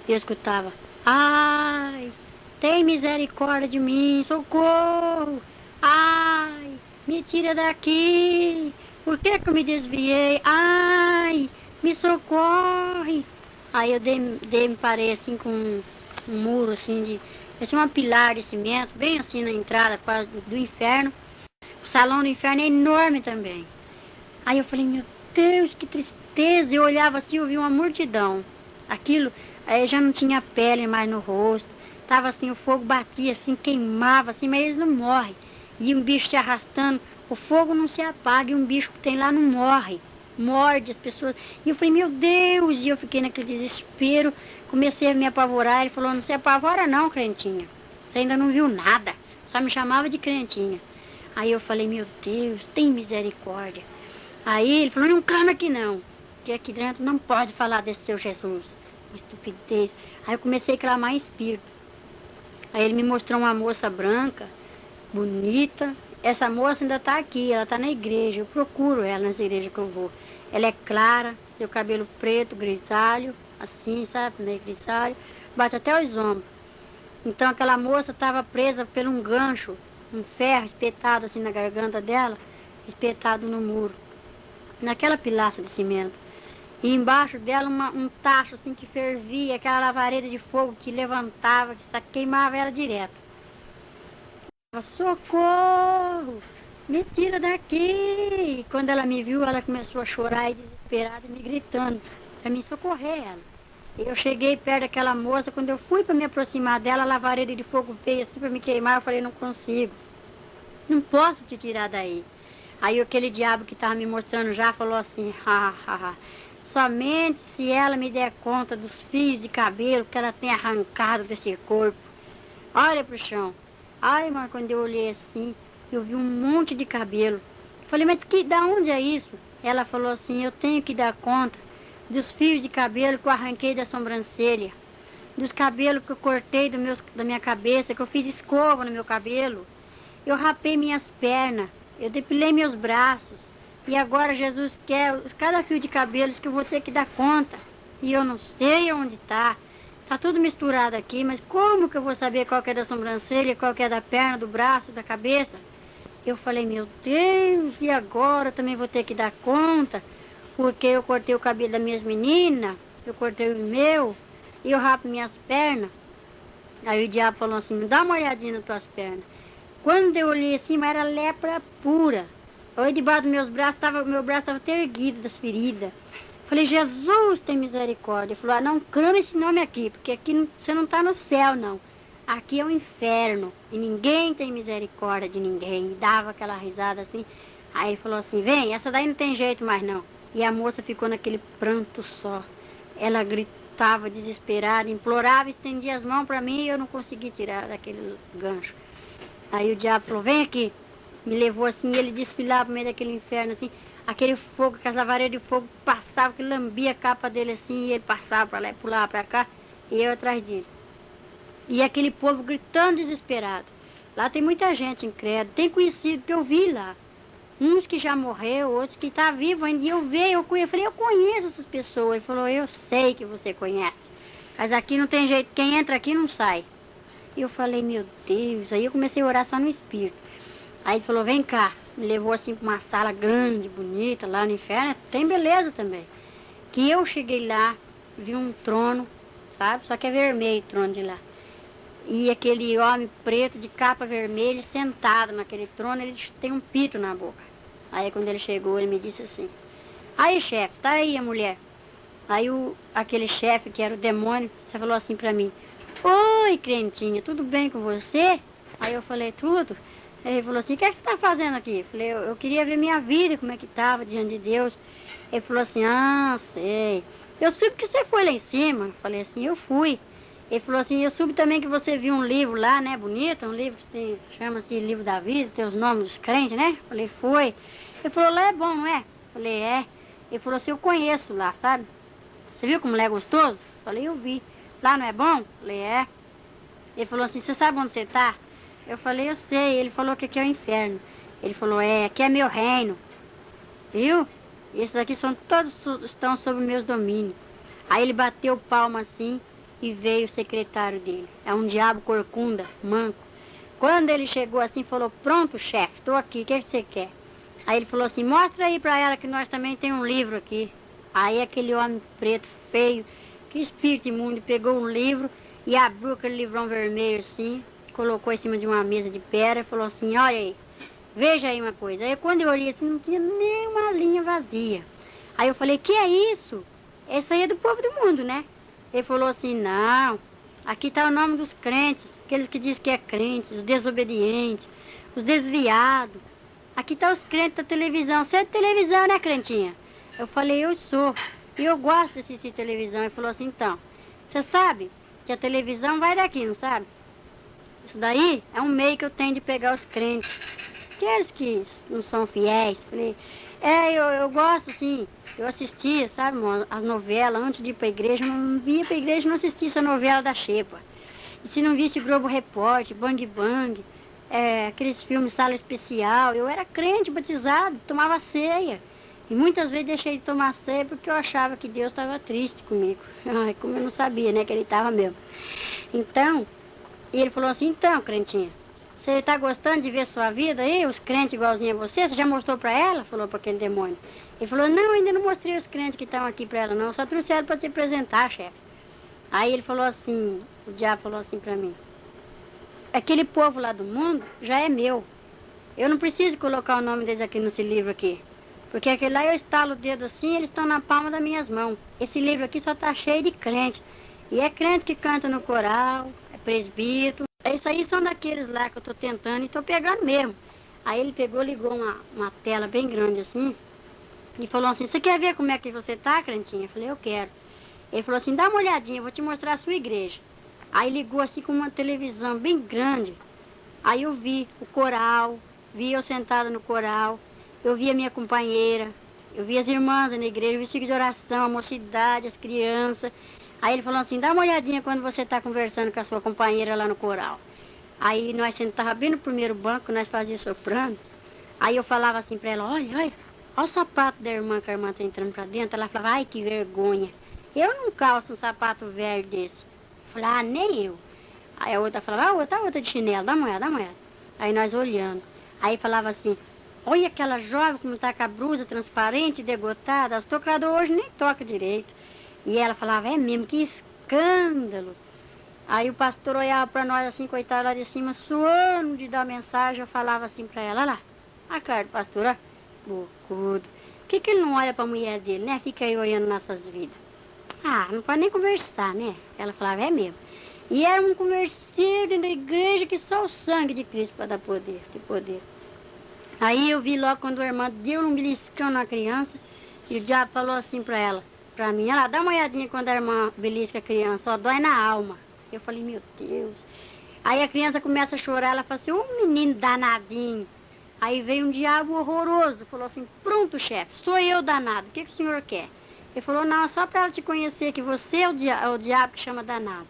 [SPEAKER 1] E eu escutava, ai, tem misericórdia de mim, socorro, ai, me tira daqui, por que que eu me desviei, ai, me socorre. Aí eu me parei assim com um muro assim de, assim uma pilar de cimento, bem assim na entrada quase do inferno. O salão do inferno é enorme também. Aí eu falei, meu Deus, que tristeza. Eu olhava assim, eu vi uma multidão. Aquilo, aí já não tinha pele mais no rosto. Tava assim, o fogo batia assim, queimava assim, mas eles não morrem. E um bicho se arrastando, o fogo não se apaga e um bicho que tem lá não morre. Morde as pessoas. E eu falei, meu Deus, e eu fiquei naquele desespero, comecei a me apavorar. Ele falou, não se apavora não, crentinha. Você ainda não viu nada. Só me chamava de crentinha. Aí eu falei, meu Deus, tem misericórdia. Aí ele falou, não clama aqui não, que aqui dentro não pode falar desse seu Jesus. Estupidez. Aí eu comecei a clamar em espírito. Aí ele me mostrou uma moça branca, bonita. Essa moça ainda está aqui, ela está na igreja. Eu procuro ela nas igrejas que eu vou. Ela é clara, tem o cabelo preto, grisalho, assim, sabe, meio grisalho. Bate até os ombros. Então aquela moça estava presa por um gancho, um ferro espetado assim na garganta dela, espetado no muro, naquela pilastra de cimento. E embaixo dela um tacho assim que fervia, aquela lavareda de fogo que levantava, que queimava ela direto. Socorro! Me tira daqui! E quando ela me viu, ela começou a chorar e desesperada, me gritando para me socorrer ela. Eu cheguei perto daquela moça, quando eu fui para me aproximar dela, a lavareda de fogo veio assim para me queimar, eu falei, não consigo, não posso te tirar daí. Aí aquele diabo que estava me mostrando já falou assim, somente se ela me der conta dos fios de cabelo que ela tem arrancado desse corpo. Olha pro chão. Ai, mas quando eu olhei assim, eu vi um monte de cabelo. Falei, mas da onde é isso? Ela falou assim, eu tenho que dar conta dos fios de cabelo que eu arranquei da sobrancelha, dos cabelos que eu cortei da minha cabeça, que eu fiz escova no meu cabelo. Eu rapei minhas pernas, eu depilei meus braços. E agora Jesus quer cada fio de cabelos que eu vou ter que dar conta. E eu não sei onde está. Está tudo misturado aqui, mas como que eu vou saber qual que é da sobrancelha, qual que é da perna, do braço, da cabeça? Eu falei, meu Deus, e agora eu também vou ter que dar conta? Porque eu cortei o cabelo das minhas meninas, eu cortei o meu, e eu rapo minhas pernas. Aí o diabo falou assim, me dá uma olhadinha nas tuas pernas. Quando eu olhei assim, era lepra pura. Aí debaixo dos meus braços, meu braço estava até erguido das feridas. Falei, Jesus tem misericórdia. Ele falou, não clama esse nome aqui, porque aqui você não está no céu, não. Aqui é o inferno, e ninguém tem misericórdia de ninguém. E dava aquela risada assim. Aí ele falou assim, vem, essa daí não tem jeito mais não. E a moça ficou naquele pranto só. Ela gritava desesperada, implorava, estendia as mãos para mim e eu não consegui tirar daquele gancho. Aí o diabo falou, vem aqui. Me levou assim, e ele desfilava no meio daquele inferno assim. Aquele fogo, que as lavareiras de fogo passavam, que lambia a capa dele assim, e ele passava para lá e pulava para cá, e eu atrás dele. E aquele povo gritando desesperado. Lá tem muita gente incrédula, tem conhecido que eu vi lá. Uns que já morreu, outros que tá vivo ainda. E eu falei, eu conheço essas pessoas. Ele falou, eu sei que você conhece. Mas aqui não tem jeito, quem entra aqui não sai. E eu falei, meu Deus. Aí eu comecei a orar só no espírito. Aí ele falou, vem cá. Me levou assim para uma sala grande, bonita, lá no inferno. Tem beleza também. Que eu cheguei lá, vi um trono, sabe? Só que é vermelho o trono de lá. E aquele homem preto de capa vermelha sentado naquele trono, ele tem um pito na boca. Aí quando ele chegou, ele me disse assim, aí chefe, tá aí a mulher. Aí aquele chefe, que era o demônio, você falou assim pra mim, oi crentinha, tudo bem com você? Aí eu falei, tudo. Aí ele falou assim, o que é que você tá fazendo aqui? Eu falei, eu queria ver minha vida, como é que tava diante de Deus. Ele falou assim, sei. Eu soube que você foi lá em cima. Eu falei assim, eu fui. Ele falou assim, eu soube também que você viu um livro lá, né, bonito, um livro que chama-se Livro da Vida, tem os nomes dos crentes, né? Eu falei, foi. Ele falou, lá é bom, não é? Eu falei, é. Ele falou assim, eu conheço lá, sabe? Você viu como lá é gostoso? Eu falei, eu vi. Lá não é bom? Eu falei, é. Ele falou assim, você sabe onde você está? Eu falei, eu sei. Ele falou que aqui é o inferno. Ele falou, aqui é meu reino. Viu? Esses aqui são todos estão sob meus domínios. Aí ele bateu palma assim e veio o secretário dele. É um diabo corcunda, manco. Quando ele chegou assim, falou, pronto, chefe, estou aqui, o que você quer? Aí ele falou assim, mostra aí para ela que nós também tem um livro aqui. Aí aquele homem preto, feio, que espírito imundo, pegou um livro e abriu aquele livrão vermelho assim, colocou em cima de uma mesa de pedra e falou assim, olha aí, veja aí uma coisa. Aí quando eu olhei assim, não tinha nem uma linha vazia. Aí eu falei, que é isso? Esse aí é do povo do mundo, né? Ele falou assim, não, aqui está o nome dos crentes, aqueles que dizem que é crentes, os desobedientes, os desviados. Aqui está os crentes da televisão. Você é de televisão, né, crentinha? Eu falei, eu sou. E eu gosto de assistir televisão. Ele falou assim, então, você sabe que a televisão vai daqui, não sabe? Isso daí é um meio que eu tenho de pegar os crentes. Aqueles que não são fiéis. Falei, eu gosto, sim. Eu assistia, sabe, as novelas. Antes de ir para a igreja, eu não via para a igreja, não assistia essa novela da Xepa. E se não visse Globo Repórter, Bang Bang, aqueles filmes Sala Especial, eu era crente, batizado, tomava ceia. E muitas vezes deixei de tomar ceia porque eu achava que Deus estava triste comigo. Ai, como eu não sabia, né, que ele estava mesmo. Então, e ele falou assim, então, crentinha, você está gostando de ver sua vida aí, os crentes igualzinho a você? Você já mostrou para ela? Falou para aquele demônio. Ele falou, não, ainda não mostrei os crentes que estão aqui para ela, não. Só trouxe ela para te apresentar, chefe. Aí ele falou assim, o diabo falou assim para mim, aquele povo lá do mundo já é meu. Eu não preciso colocar o nome deles aqui nesse livro aqui. Porque aquele lá eu estalo o dedo assim, eles estão na palma das minhas mãos. Esse livro aqui só está cheio de crente. E é crente que canta no coral, é presbítero. Isso aí são daqueles lá que eu estou tentando e estou pegando mesmo. Aí ele pegou, ligou uma tela bem grande assim e falou assim, você quer ver como é que você está, crentinha? Eu falei, eu quero. Ele falou assim, dá uma olhadinha, eu vou te mostrar a sua igreja. Aí ligou assim com uma televisão bem grande. Aí eu vi o coral, vi eu sentada no coral, eu vi a minha companheira, eu vi as irmãs na igreja, eu vi ciclo de oração, a mocidade, as crianças. Aí ele falou assim, dá uma olhadinha quando você está conversando com a sua companheira lá no coral. Aí nós sentávamos bem no primeiro banco, nós fazíamos soprando. Aí eu falava assim para ela, olha o sapato da irmã que a irmã está entrando para dentro. Ela falava, ai que vergonha, eu não calço um sapato velho desse. Eu falei, nem eu. Aí a outra falava, outra de chinelo, dá uma olhada. Aí nós olhando. Aí falava assim, olha aquela jovem como está com a blusa transparente, degotada, os tocadores hoje nem tocam direito. E ela falava, é mesmo, que escândalo. Aí o pastor olhava para nós assim, coitado lá de cima, suando de dar mensagem. Eu falava assim para ela, olha lá, a cara do pastor, ó, bocudo. Por que ele não olha para a mulher dele, né? Fica aí olhando nossas vidas. Ah, não pode nem conversar, né? Ela falava, é mesmo. E era um converseiro da igreja que só o sangue de Cristo para dar poder, ter poder. Aí eu vi logo quando a irmã deu um beliscão na criança e o diabo falou assim para ela, para mim, ela dá uma olhadinha quando a irmã belisca a criança, ó, dói na alma. Eu falei, meu Deus. Aí a criança começa a chorar, ela fala assim, menino danadinho. Aí veio um diabo horroroso, falou assim, pronto, chefe, sou eu danado, o que o senhor quer? Ele falou, não, só para ela te conhecer que você é o diabo que chama danado.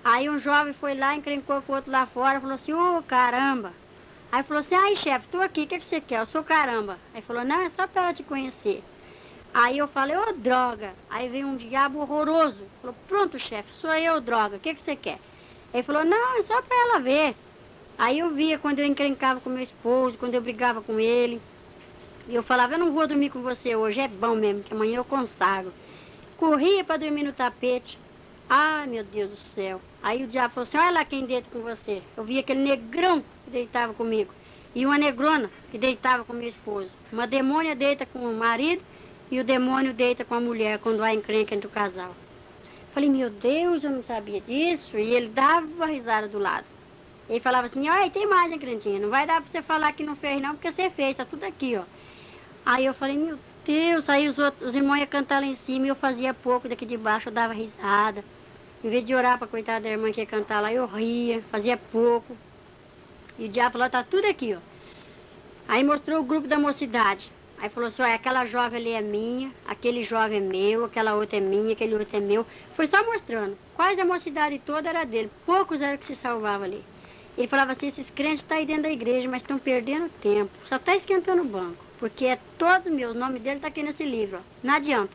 [SPEAKER 1] Aí um jovem foi lá, encrencou com o outro lá fora, falou assim, caramba. Aí falou assim, ai chefe, estou aqui, o que você quer? Eu sou caramba. Aí falou, não, é só para ela te conhecer. Aí eu falei, droga. Aí veio um diabo horroroso. Falou, pronto, chefe, sou eu, droga, o que você quer? Ele falou, não, é só para ela ver. Aí eu via quando eu encrencava com meu esposo, quando eu brigava com ele. E eu falava, eu não vou dormir com você hoje, é bom mesmo, que amanhã eu consagro. Corria para dormir no tapete. Ai, meu Deus do céu. Aí o diabo falou assim, olha lá quem deita com você. Eu via aquele negrão que deitava comigo. E uma negrona que deitava com meu esposo. Uma demônia deita com o marido e o demônio deita com a mulher quando há encrenca entre o casal. Falei, meu Deus, eu não sabia disso. E ele dava risada do lado. Ele falava assim, olha, tem mais, hein, crentinha? Não vai dar para você falar que não fez não, porque você fez, tá tudo aqui, ó. Aí eu falei, meu Deus, aí os irmãos iam cantar lá em cima e eu fazia pouco daqui de baixo, eu dava risada. Em vez de orar para coitada da irmã que ia cantar lá, eu ria, fazia pouco. E o diabo falou, tá tudo aqui, ó. Aí mostrou o grupo da mocidade. Aí falou assim, olha, aquela jovem ali é minha, aquele jovem é meu, aquela outra é minha, aquele outro é meu. Foi só mostrando. Quase a mocidade toda era dele, poucos eram que se salvavam ali. Ele falava assim, esses crentes estão aí dentro da igreja, mas estão perdendo tempo. Só está esquentando o banco. Porque é todos meus, o nome dele está aqui nesse livro. Ó. Não adianta.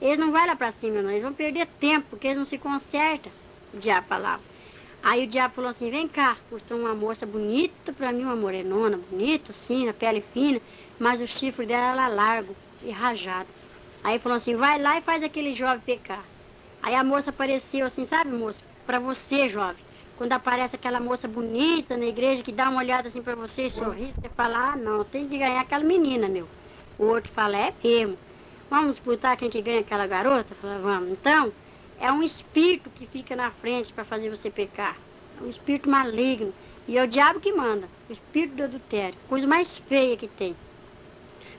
[SPEAKER 1] Eles não vão lá para cima, não. Eles vão perder tempo, porque eles não se consertam. O diabo falava. Aí o diabo falou assim, vem cá, mostrou uma moça bonita para mim, uma morenona, bonita, assim, na pele fina, mas o chifre dela era largo e rajado. Aí falou assim, vai lá e faz aquele jovem pecar. Aí a moça apareceu assim, sabe, moço? Para você, jovem. Quando aparece aquela moça bonita na igreja que dá uma olhada assim para você e sorri, você fala, ah, não, tem que ganhar aquela menina, meu. O outro fala, é mesmo. Vamos disputar quem que ganha aquela garota? Fala, vamos. Então, é um espírito que fica na frente para fazer você pecar. É um espírito maligno. E é o diabo que manda. O espírito do adultério. Coisa mais feia que tem.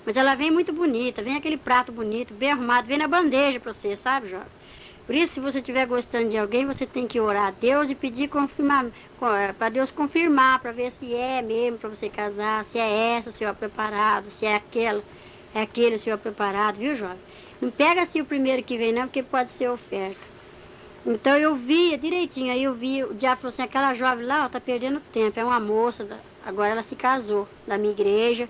[SPEAKER 1] Mas ela vem muito bonita. Vem aquele prato bonito, bem arrumado. Vem na bandeja para você, sabe, jovem? Por isso, se você estiver gostando de alguém, você tem que orar a Deus e pedir para Deus confirmar, para ver se é mesmo para você casar, se é essa o senhor preparado, se é aquela, é aquele o senhor preparado, viu, jovem? Não pega assim o primeiro que vem, não, porque pode ser oferta. Então eu via direitinho, aí eu vi, o diabo falou assim, aquela jovem lá, ó, tá perdendo tempo, é uma moça, agora ela se casou, da minha igreja,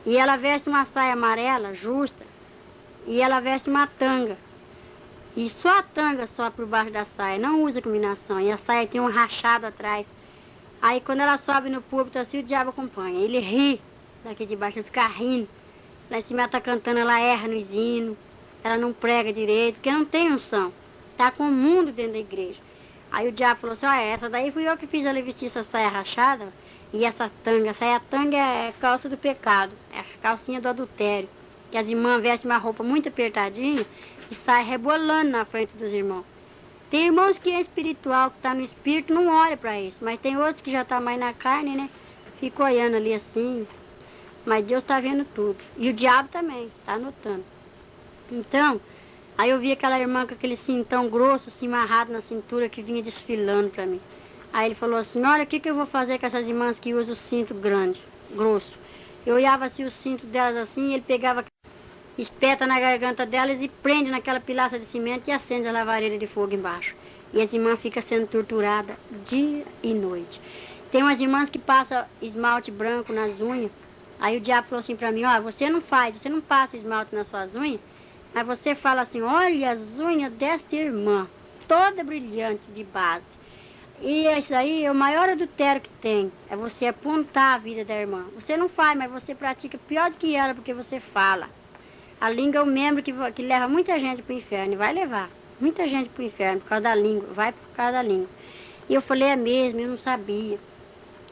[SPEAKER 1] e ela veste uma saia amarela, justa, e ela veste uma tanga. E só a tanga só por baixo da saia, não usa combinação. E a saia tem um rachado atrás. Aí quando ela sobe no púlpito assim, o diabo acompanha. Ele ri daqui de baixo, ele fica rindo. Lá em cima ela tá cantando, ela erra nos hinos. Ela não prega direito, porque não tem unção. Tá com o mundo dentro da igreja. Aí o diabo falou assim, essa daí fui eu que fiz ela vestir essa saia rachada. E essa saia tanga é calça do pecado. É a calcinha do adultério. Que as irmãs vestem uma roupa muito apertadinha e sai rebolando na frente dos irmãos. Tem irmãos que é espiritual, que está no espírito, não olha para isso. Mas tem outros que já está mais na carne, né? Fica olhando ali assim. Mas Deus está vendo tudo. E o diabo também, está anotando. Então, aí eu vi aquela irmã com aquele cintão grosso, assim, amarrado na cintura, que vinha desfilando para mim. Aí ele falou assim, olha, o que eu vou fazer com essas irmãs que usam o cinto grande, grosso? Eu olhava assim o cinto delas assim, e ele pegava, espeta na garganta delas e prende naquela pilaça de cimento e acende a lavareira de fogo embaixo. E as irmãs ficam sendo torturadas dia e noite. Tem umas irmãs que passam esmalte branco nas unhas. Aí o diabo falou assim pra mim, você não passa esmalte nas suas unhas, mas você fala assim, olha as unhas desta irmã, toda brilhante de base. E isso aí é o maior adultério que tem, é você apontar a vida da irmã. Você não faz, mas você pratica pior do que ela, porque você fala. A língua é o membro que leva muita gente para o inferno, e vai levar muita gente para o inferno por causa da língua, vai por causa da língua. E eu falei, é mesmo, eu não sabia.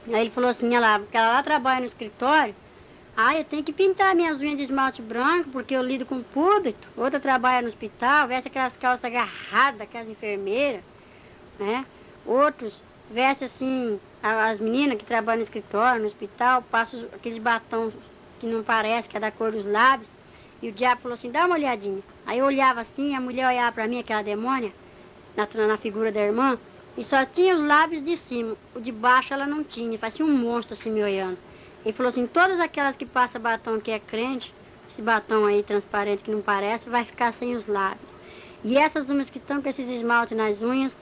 [SPEAKER 1] Aí ele falou assim, porque ela lá trabalha no escritório, eu tenho que pintar minhas unhas de esmalte branco, porque eu lido com o público. Outra trabalha no hospital, veste aquelas calças agarradas, aquelas enfermeiras, né? Outros vestem assim, as meninas que trabalham no escritório, no hospital, passam aqueles batons que não parece, que é da cor dos lábios. E o diabo falou assim, dá uma olhadinha. Aí eu olhava assim, a mulher olhava para mim, aquela demônia, na figura da irmã, e só tinha os lábios de cima, o de baixo ela não tinha, parecia um monstro assim me olhando. Ele falou assim, todas aquelas que passam batom que é crente, esse batom aí transparente que não parece, vai ficar sem os lábios. E essas unhas que estão com esses esmaltes nas unhas,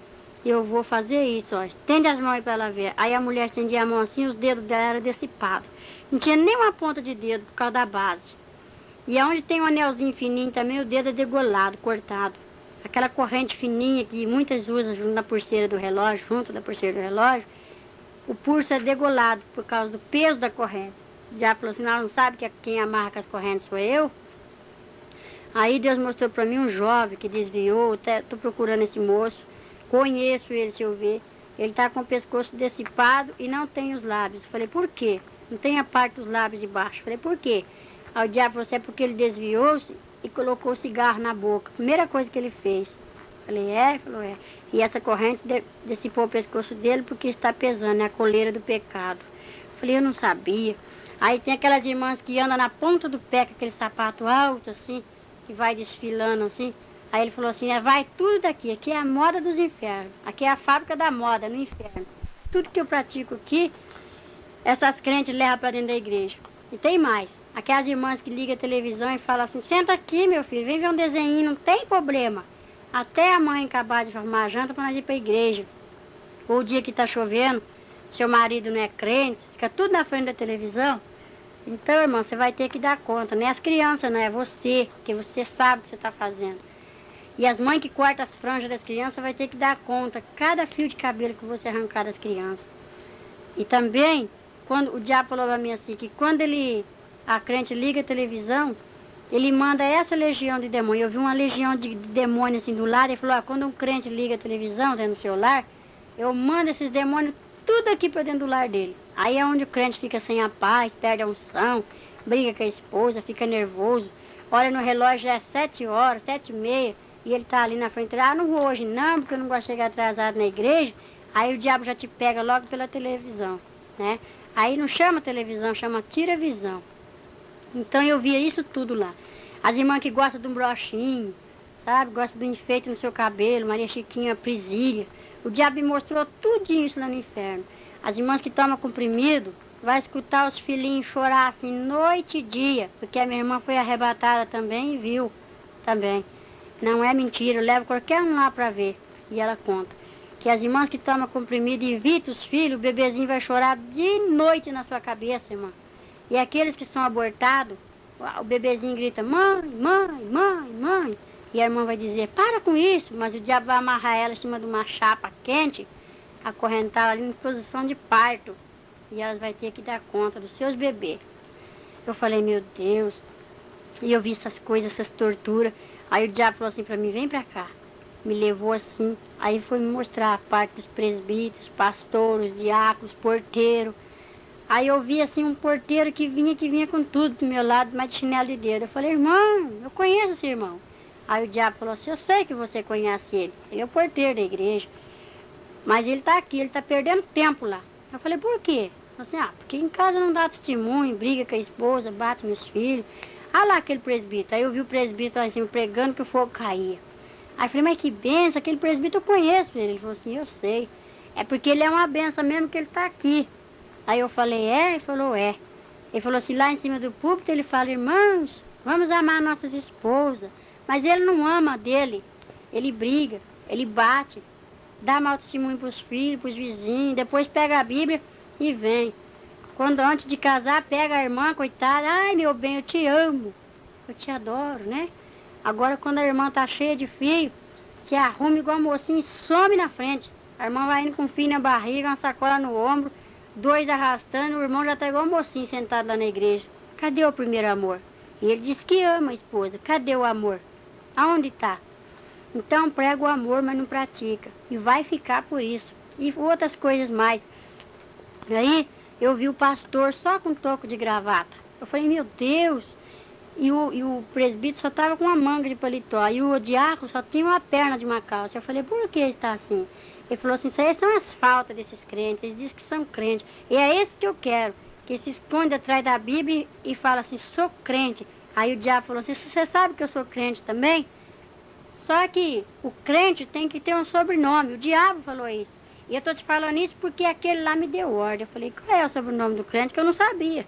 [SPEAKER 1] eu vou fazer isso, estende as mãos aí para ela ver. Aí a mulher estendia a mão assim, os dedos dela eram decipados. Não tinha nem uma ponta de dedo por causa da base. E aonde tem um anelzinho fininho também, o dedo é degolado, cortado. Aquela corrente fininha que muitas usam junto da pulseira do relógio, o pulso é degolado por causa do peso da corrente. Já falou assim, não sabe que quem amarra com as correntes sou eu? Aí Deus mostrou para mim um jovem que desviou, estou procurando esse moço, conheço ele se eu ver. Ele está com o pescoço dissipado e não tem os lábios. Falei, por quê? Não tem a parte dos lábios de baixo. Falei, por quê? Aí o diabo falou assim, é porque ele desviou-se e colocou o cigarro na boca. Primeira coisa que ele fez. Falei, é? Ele falou, é. E essa corrente dissipou o pescoço dele porque está pesando, é a coleira do pecado. Falei, eu não sabia. Aí tem aquelas irmãs que andam na ponta do pé com aquele sapato alto assim, que vai desfilando assim. Aí ele falou assim, vai tudo daqui, aqui é a moda dos infernos. Aqui é a fábrica da moda, no inferno. Tudo que eu pratico aqui, essas crentes levam para dentro da igreja. E tem mais. Aquelas irmãs que ligam a televisão e falam assim, senta aqui, meu filho, vem ver um desenho, não tem problema. Até a mãe acabar de formar a janta para nós ir para a igreja. Ou o dia que está chovendo, seu marido não é crente, fica tudo na frente da televisão. Então, irmão, você vai ter que dar conta, não é as crianças, não é você, porque você sabe o que você está fazendo. E as mães que cortam as franjas das crianças vai ter que dar conta, cada fio de cabelo que você arrancar das crianças. E também, quando o diabo falou para mim assim, que quando a crente liga a televisão, ele manda essa legião de demônios. Eu vi uma legião de demônios assim do lado, ele falou, quando um crente liga a televisão dentro do seu lar, eu mando esses demônios tudo aqui para dentro do lar dele. Aí é onde o crente fica sem a paz, perde a unção, briga com a esposa, fica nervoso. Olha no relógio, já é 7 horas, 7h30, e ele tá ali na frente, não vou hoje não, porque eu não gosto de chegar atrasado na igreja. Aí o diabo já te pega logo pela televisão, né? Aí não chama televisão, chama tira-visão. Então eu via isso tudo lá. As irmãs que gostam de um brochinho, sabe? Gostam do enfeite no seu cabelo, Maria Chiquinha, Prisília. O diabo me mostrou tudinho isso lá no inferno. As irmãs que tomam comprimido, vai escutar os filhinhos chorar assim noite e dia, porque a minha irmã foi arrebatada também e viu também. Não é mentira, eu levo qualquer um lá para ver. E ela conta que as irmãs que tomam comprimido e evitam os filhos, o bebezinho vai chorar de noite na sua cabeça, irmã. E aqueles que são abortados, o bebezinho grita, mãe, mãe, mãe, mãe. E a irmã vai dizer, para com isso, mas o diabo vai amarrar ela em cima de uma chapa quente, acorrentá-la ali em posição de parto. E elas vão ter que dar conta dos seus bebês. Eu falei, meu Deus. E eu vi essas coisas, essas torturas. Aí o diabo falou assim para mim, vem para cá. Me levou assim. Aí foi me mostrar a parte dos presbíteros, pastores, diáconos, porteiros. Aí eu vi assim um porteiro que vinha com tudo do meu lado, mas de chinelo de dedo. Eu falei, irmão, eu conheço esse irmão. Aí o diabo falou assim, eu sei que você conhece ele. Ele é o porteiro da igreja. Mas ele está aqui, ele está perdendo tempo lá. Eu falei, por quê? Ele falou assim, porque em casa não dá testemunho, briga com a esposa, bate meus filhos. Ah lá aquele presbítero. Aí eu vi o presbítero lá em cima pregando que o fogo caía. Aí eu falei, mas que benção, aquele presbítero eu conheço ele. Ele falou assim, eu sei. É porque ele é uma benção mesmo que ele está aqui. Aí eu falei, é? Ele falou, é. Ele falou assim, lá em cima do púlpito, ele fala, irmãos, vamos amar nossas esposas. Mas ele não ama a dele. Ele briga, ele bate, dá mau testemunho para os filhos, para os vizinhos, depois pega a Bíblia e vem. Quando antes de casar, pega a irmã, coitada, ai meu bem, eu te amo, eu te adoro, né? Agora quando a irmã tá cheia de filho, se arruma igual a mocinha e some na frente. A irmã vai indo com um filho na barriga, uma sacola no ombro, 2 arrastando, o irmão já tá igual a mocinho sentado lá na igreja. Cadê o primeiro amor? E ele diz que ama a esposa, cadê o amor? Aonde está? Então prega o amor, mas não pratica. E vai ficar por isso. E outras coisas mais. Aí eu vi o pastor só com toco de gravata. Eu falei, meu Deus. E o presbítero só estava com uma manga de paletó. E o diácono só tinha uma perna de uma calça. Eu falei, por que está assim? Ele falou assim, isso aí são as faltas desses crentes. Eles dizem que são crentes. E é esse que eu quero. Que se esconde atrás da Bíblia e fala assim, sou crente. Aí o diabo falou assim, você sabe que eu sou crente também? Só que o crente tem que ter um sobrenome. O diabo falou isso. E eu estou te falando isso porque aquele lá me deu ordem. Eu falei, qual é o sobrenome do crente? Que eu não sabia.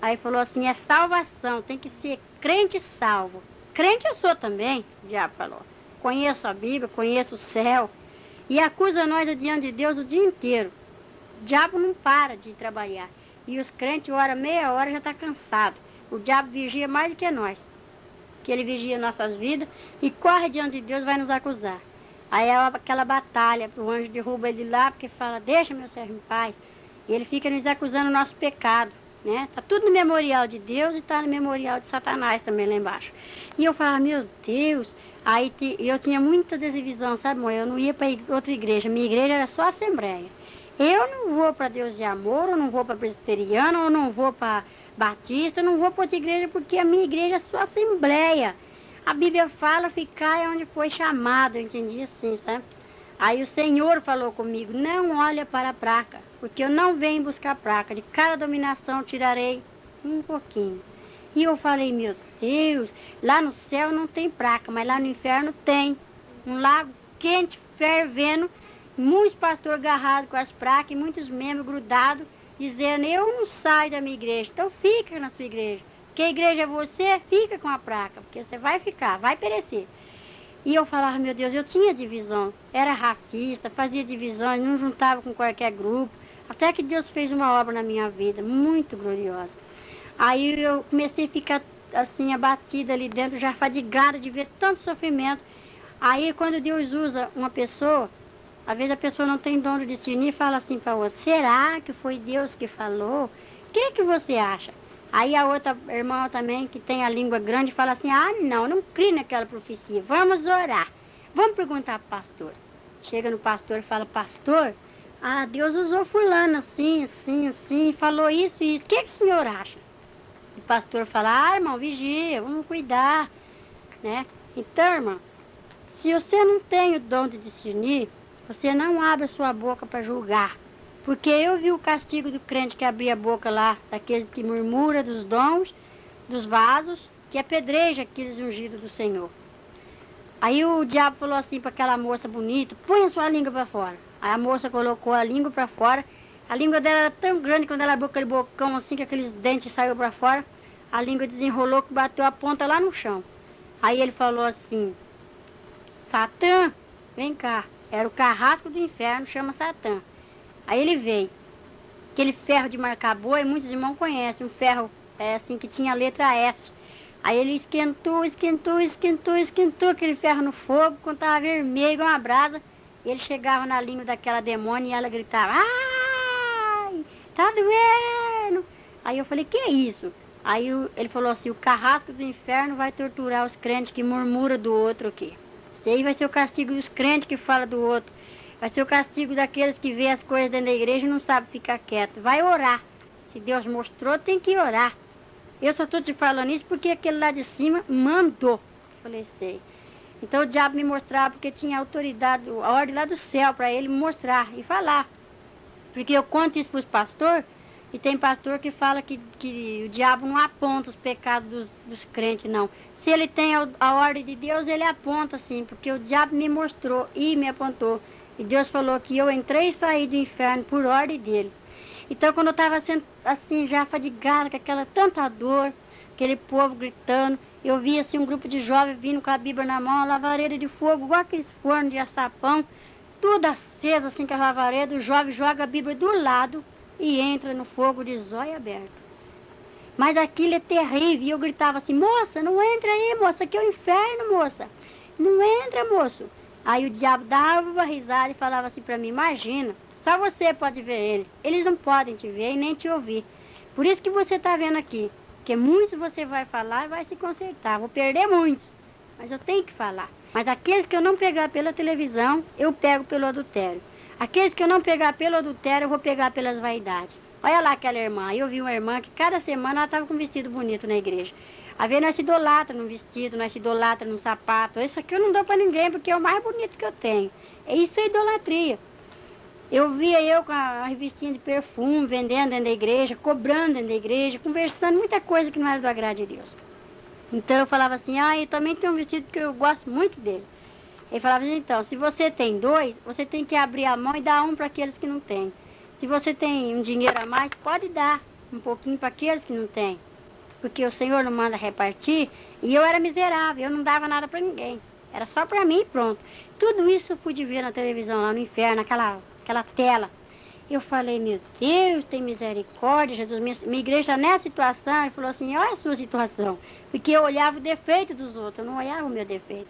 [SPEAKER 1] Aí falou assim, é salvação. Tem que ser crente salvo. Crente eu sou também, o diabo falou. Conheço a Bíblia, conheço o céu. E acusa nós diante de Deus o dia inteiro. O diabo não para de trabalhar. E os crentes, hora, meia hora, já está cansado. O diabo vigia mais do que nós. Que ele vigia nossas vidas e corre diante de Deus, vai nos acusar. Aí é aquela batalha, o anjo derruba ele lá, porque fala, deixa meu servo em paz. E ele fica nos acusando o nosso pecado, né? Tá tudo no memorial de Deus e tá no memorial de Satanás também lá embaixo. E eu falava, meu Deus, aí eu tinha muita desivisão, sabe, mãe? Eu não ia para outra igreja, minha igreja era só assembleia. Eu não vou para Deus de Amor, eu não vou para presbiteriana, eu não vou para batista, eu não vou para outra igreja porque a minha igreja é só assembleia. A Bíblia fala, ficar é onde foi chamado, eu entendi assim, sabe? Aí o Senhor falou comigo, não olha para a placa, porque eu não venho buscar placa, de cada dominação tirarei um pouquinho. E eu falei, meu Deus, lá no céu não tem placa, mas lá no inferno tem. Um lago quente, fervendo, muitos pastores agarrados com as placas e muitos membros grudados, dizendo, eu não saio da minha igreja, então fica na sua igreja. Porque a igreja é você, fica com a placa, porque você vai ficar, vai perecer. E eu falava, meu Deus, eu tinha divisão, era racista, fazia divisões, não juntava com qualquer grupo. Até que Deus fez uma obra na minha vida, muito gloriosa. Aí eu comecei a ficar assim, abatida ali dentro, já fadigada de ver tanto sofrimento. Aí quando Deus usa uma pessoa, às vezes a pessoa não tem dom de discernir e fala assim para outra, será que foi Deus que falou? O que você acha? Aí a outra irmã também, que tem a língua grande, fala assim, não creio naquela profecia, vamos orar. Vamos perguntar para o pastor. Chega no pastor e fala, pastor, Deus usou fulano assim, assim, assim, falou isso e isso. O que o senhor acha? O pastor fala, irmão, vigia, vamos cuidar, né? Então, irmão, se você não tem o dom de discernir, você não abre a sua boca para julgar. Porque eu vi o castigo do crente que abria a boca lá, daqueles que murmura dos dons, dos vasos, que apedreja aqueles ungidos do Senhor. Aí o diabo falou assim para aquela moça bonita, põe a sua língua para fora. Aí a moça colocou a língua para fora. A língua dela era tão grande, quando ela abriu aquele bocão assim, que aqueles dentes saíram para fora, a língua desenrolou, que bateu a ponta lá no chão. Aí ele falou assim, Satã, vem cá. Era o carrasco do inferno, chama Satã. Aí ele veio. Aquele ferro de marcar boi, muitos irmãos conhecem, um ferro assim que tinha a letra S. Aí ele esquentou aquele ferro no fogo, quando estava vermelho, igual uma brasa. Ele chegava na língua daquela demônia e ela gritava, ai, tá doendo. Aí eu falei, que é isso? Aí ele falou assim, o carrasco do inferno vai torturar os crentes que murmuram do outro aqui. Esse aí vai ser o castigo dos crentes que falam do outro. Vai ser o castigo daqueles que vê as coisas dentro da igreja e não sabem ficar quieto. Vai orar. Se Deus mostrou, tem que orar. Eu só estou te falando isso porque aquele lá de cima mandou. Falei, sei. Então o diabo me mostrava porque tinha autoridade, a ordem lá do céu para ele me mostrar e falar. Porque eu conto isso para os pastores e tem pastor que fala que o diabo não aponta os pecados dos crentes, não. Se ele tem a ordem de Deus, ele aponta sim, porque o diabo me mostrou e me apontou. E Deus falou que eu entrei e saí do inferno por ordem dele. Então, quando eu estava assim, já fadigada, com aquela tanta dor, aquele povo gritando, eu vi assim um grupo de jovens vindo com a Bíblia na mão, a lavareira de fogo, igual aqueles fornos de açapão, tudo aceso assim com a lavareira, o jovem joga a Bíblia do lado e entra no fogo de zóio aberto. Mas aquilo é terrível, e eu gritava assim, moça, não entra aí, moça, aqui é o inferno, moça. Não entra, moço. Aí o diabo dava uma risada e falava assim para mim, imagina, só você pode ver ele. Eles não podem te ver e nem te ouvir. Por isso que você está vendo aqui. Porque muitos você vai falar e vai se consertar. Vou perder muitos, mas eu tenho que falar. Mas aqueles que eu não pegar pela televisão, eu pego pelo adultério. Aqueles que eu não pegar pelo adultério, eu vou pegar pelas vaidades. Olha lá aquela irmã. Eu vi uma irmã que cada semana ela estava com um vestido bonito na igreja. Às vezes nós se idolatra num vestido, nós se idolatra num sapato. Isso aqui eu não dou para ninguém porque é o mais bonito que eu tenho. Isso é idolatria. Eu via eu com a revistinha de perfume, vendendo dentro da igreja, cobrando dentro da igreja, conversando muita coisa que não era do agrado de Deus. Então eu falava assim, eu também tenho um vestido que eu gosto muito dele. Ele falava assim, então, se você tem dois, você tem que abrir a mão e dar um para aqueles que não têm. Se você tem um dinheiro a mais, pode dar um pouquinho para aqueles que não têm. Porque o Senhor não manda repartir, e eu era miserável, eu não dava nada para ninguém. Era só para mim e pronto. Tudo isso eu pude ver na televisão, lá no inferno, aquela tela. Eu falei, meu Deus, tem misericórdia, Jesus. Minha igreja nessa situação, ele falou assim, olha a sua situação. Porque eu olhava o defeito dos outros, eu não olhava o meu defeito.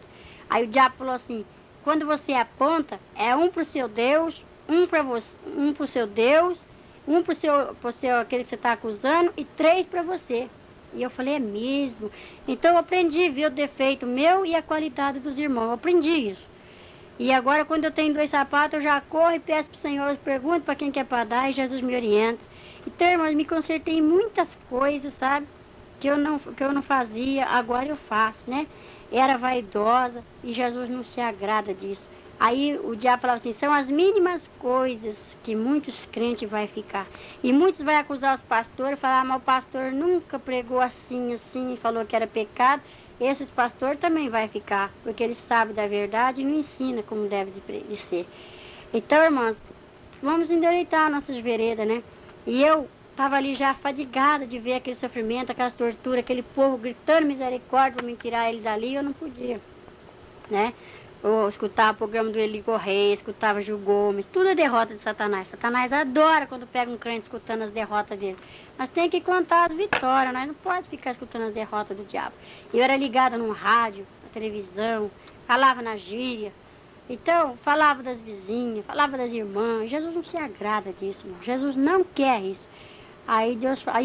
[SPEAKER 1] Aí o diabo falou assim, quando você aponta, é um para o seu Deus, um para você, um para o seu Deus, um para o seu aquele que você está acusando e 3 para você. E eu falei, é mesmo? Então eu aprendi a ver o defeito meu e a qualidade dos irmãos. Eu aprendi isso. E agora, quando eu tenho 2 sapatos, eu já corro e peço para o Senhor, pergunto para quem quer para dar e Jesus me orienta. Então, irmãos, me consertei em muitas coisas, sabe? Que eu não fazia, agora eu faço, né? Era vaidosa e Jesus não se agrada disso. Aí o diabo falava assim, são as mínimas coisas que muitos crentes vão ficar. E muitos vão acusar os pastores, falar, mas o pastor nunca pregou assim, e falou que era pecado. Esses pastores também vai ficar, porque eles sabem da verdade e não ensinam como deve de ser. Então, irmãos, vamos endireitar nossas veredas, né? E eu estava ali já fadigada de ver aquele sofrimento, aquelas torturas, aquele povo gritando misericórdia para me tirar ele dali, eu não podia, né? Eu escutava o programa do Eli Correia, escutava Gil Gomes, tudo é derrota de Satanás. Satanás adora quando pega um crente escutando as derrotas dele. Nós temos que contar as vitórias, nós não podemos ficar escutando as derrotas do diabo. Eu era ligada num rádio, na televisão, falava na gíria. Então, falava das vizinhas, falava das irmãs. Jesus não se agrada disso, irmão. Jesus não quer isso. Aí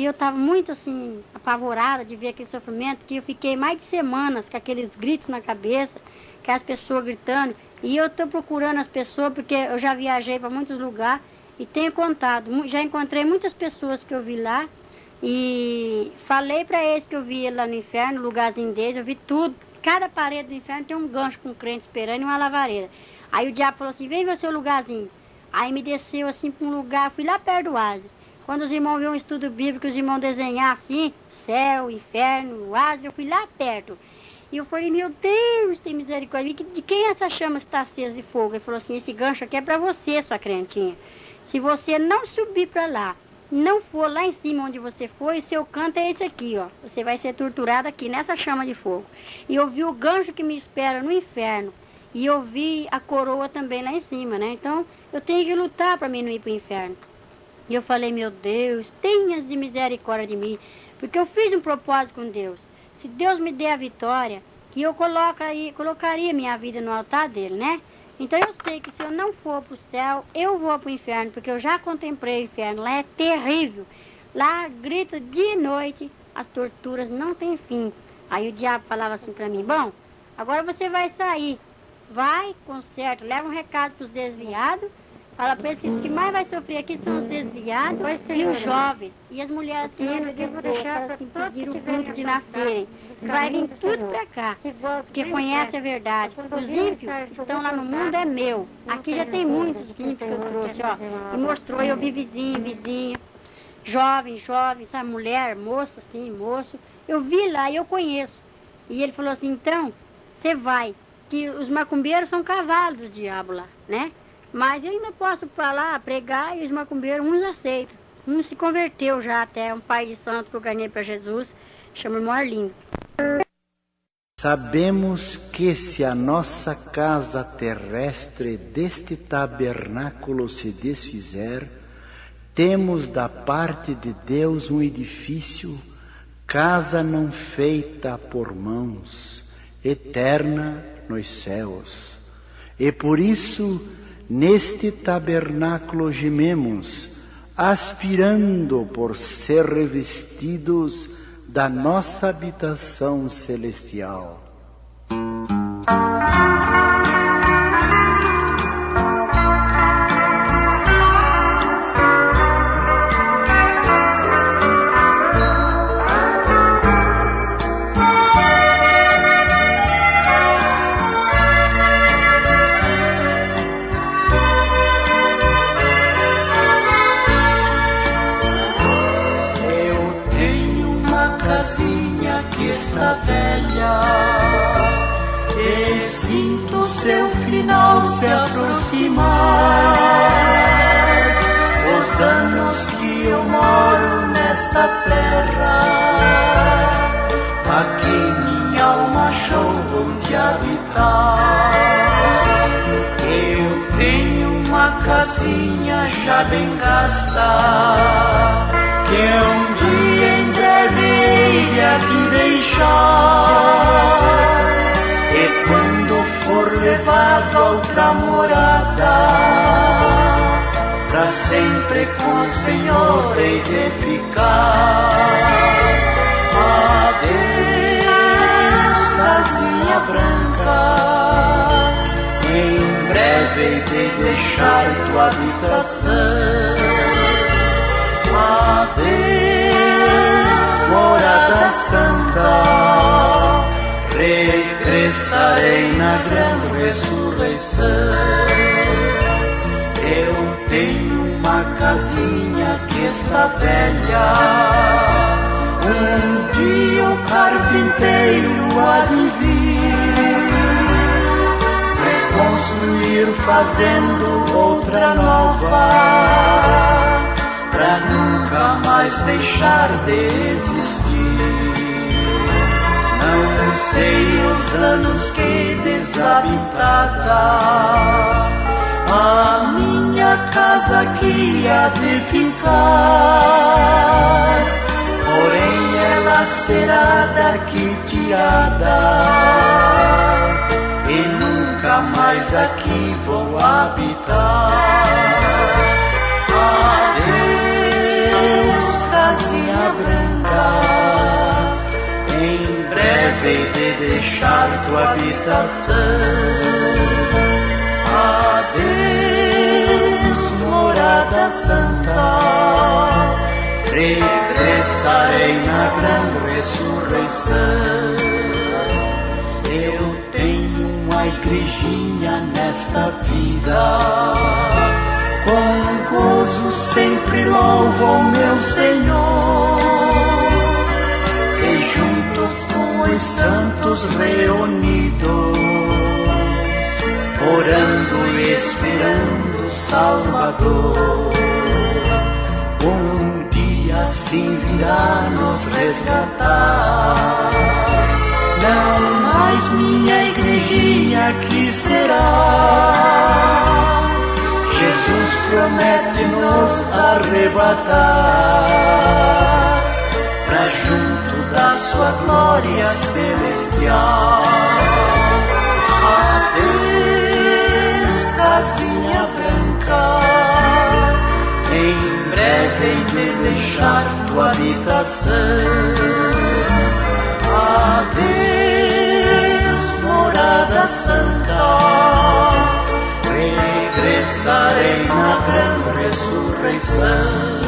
[SPEAKER 1] eu estava muito assim, apavorada de ver aquele sofrimento, que eu fiquei mais de semanas com aqueles gritos na cabeça, que as pessoas gritando. E eu estou procurando as pessoas, porque eu já viajei para muitos lugares e tenho contado. Já encontrei muitas pessoas que eu vi lá e falei para eles que eu vi lá no inferno, no lugarzinho deles, eu vi tudo. Cada parede do inferno tem um gancho com um crente esperando e uma lavareira. Aí o diabo falou assim, vem ver o seu lugarzinho. Aí me desceu assim para um lugar, fui lá perto do oásis. Quando os irmãos viram um estudo bíblico, os irmãos desenhar assim, céu, inferno, oásis, eu fui lá perto. E eu falei, meu Deus, tem misericórdia. De quem essa chama está acesa de fogo? Ele falou assim, esse gancho aqui é para você, sua crentinha. Se você não subir para lá, não for lá em cima onde você foi, o seu canto é esse aqui, ó. Você vai ser torturado aqui, nessa chama de fogo. E eu vi o gancho que me espera no inferno. E eu vi a coroa também lá em cima, né? Então, eu tenho que lutar para mim não ir para o inferno. E eu falei, meu Deus, tenha de misericórdia de mim. Porque eu fiz um propósito com Deus. Se Deus me der a vitória, que eu colocaria minha vida no altar dele, né? Então eu sei que se eu não for para o céu, eu vou para o inferno, porque eu já contemplei o inferno. Lá é terrível. Lá grita dia e noite, as torturas não têm fim. Aí o diabo falava assim para mim, bom, agora você vai sair. Vai, conserta, leva um recado para os desviados. Fala para eles que os que mais vai sofrer aqui são os desviados e os jovens. E as mulheres que eu vou deixar para impedir o fruto de nascerem. Vai vir tudo para cá, porque conhece a verdade. Os ímpios que estão lá no mundo é meu. Aqui já tem muitos ímpios que eu trouxe, ó. E mostrou, eu vi vizinha, jovem, sabe, mulher, moça, assim, moço. Eu vi lá e eu conheço. E ele falou assim, então, você vai, que os macumbeiros são cavalos do diabo lá, né? Mas eu ainda posso falar, pregar, e os macumbeiros, uns aceitam. Um se converteu já até, um pai de santo que eu ganhei para Jesus, chama irmão Arlindo.
[SPEAKER 2] Sabemos que se a nossa casa terrestre deste tabernáculo se desfizer, temos da parte de Deus um edifício, casa não feita por mãos, eterna nos céus. E por isso, neste tabernáculo gememos, aspirando por ser revestidos da nossa habitação celestial.
[SPEAKER 3] E sinto seu final se aproximar. Os anos que eu moro nesta terra, aqui minha alma achou onde habitar. Eu tenho uma casinha já bem gasta, que um dia em breve hei aqui deixar. E quando for levado a outra morada, pra sempre com o Senhor hei de ficar. Adeus, casinha branca, em breve hei de deixar tua habitação. Adeus, morada santa, regressarei na grande ressurreição. Eu tenho uma casinha que está velha, um dia o carpinteiro há de vir reconstruir fazendo outra nova, pra nunca mais deixar de existir. Não sei os anos que desabitada a minha casa aqui há de ficar, porém ela será daqui tirada e nunca mais aqui vou habitar. Adeus, casinha branca, em breve hei de deixar tua habitação. Adeus, morada santa, regressarei na grande ressurreição. Eu tenho uma igrejinha nesta vida, com gozo sempre louvo o meu Senhor, e juntos com os santos reunidos, orando e esperando o Salvador, um dia assim virá nos resgatar. Não mais minha igrejinha aqui será, Jesus promete nos arrebatar pra junto da sua glória celestial. Adeus, casinha branca, em breve hei de deixar tua habitação. Adeus, morada santa, regressarei na grande ressurreição.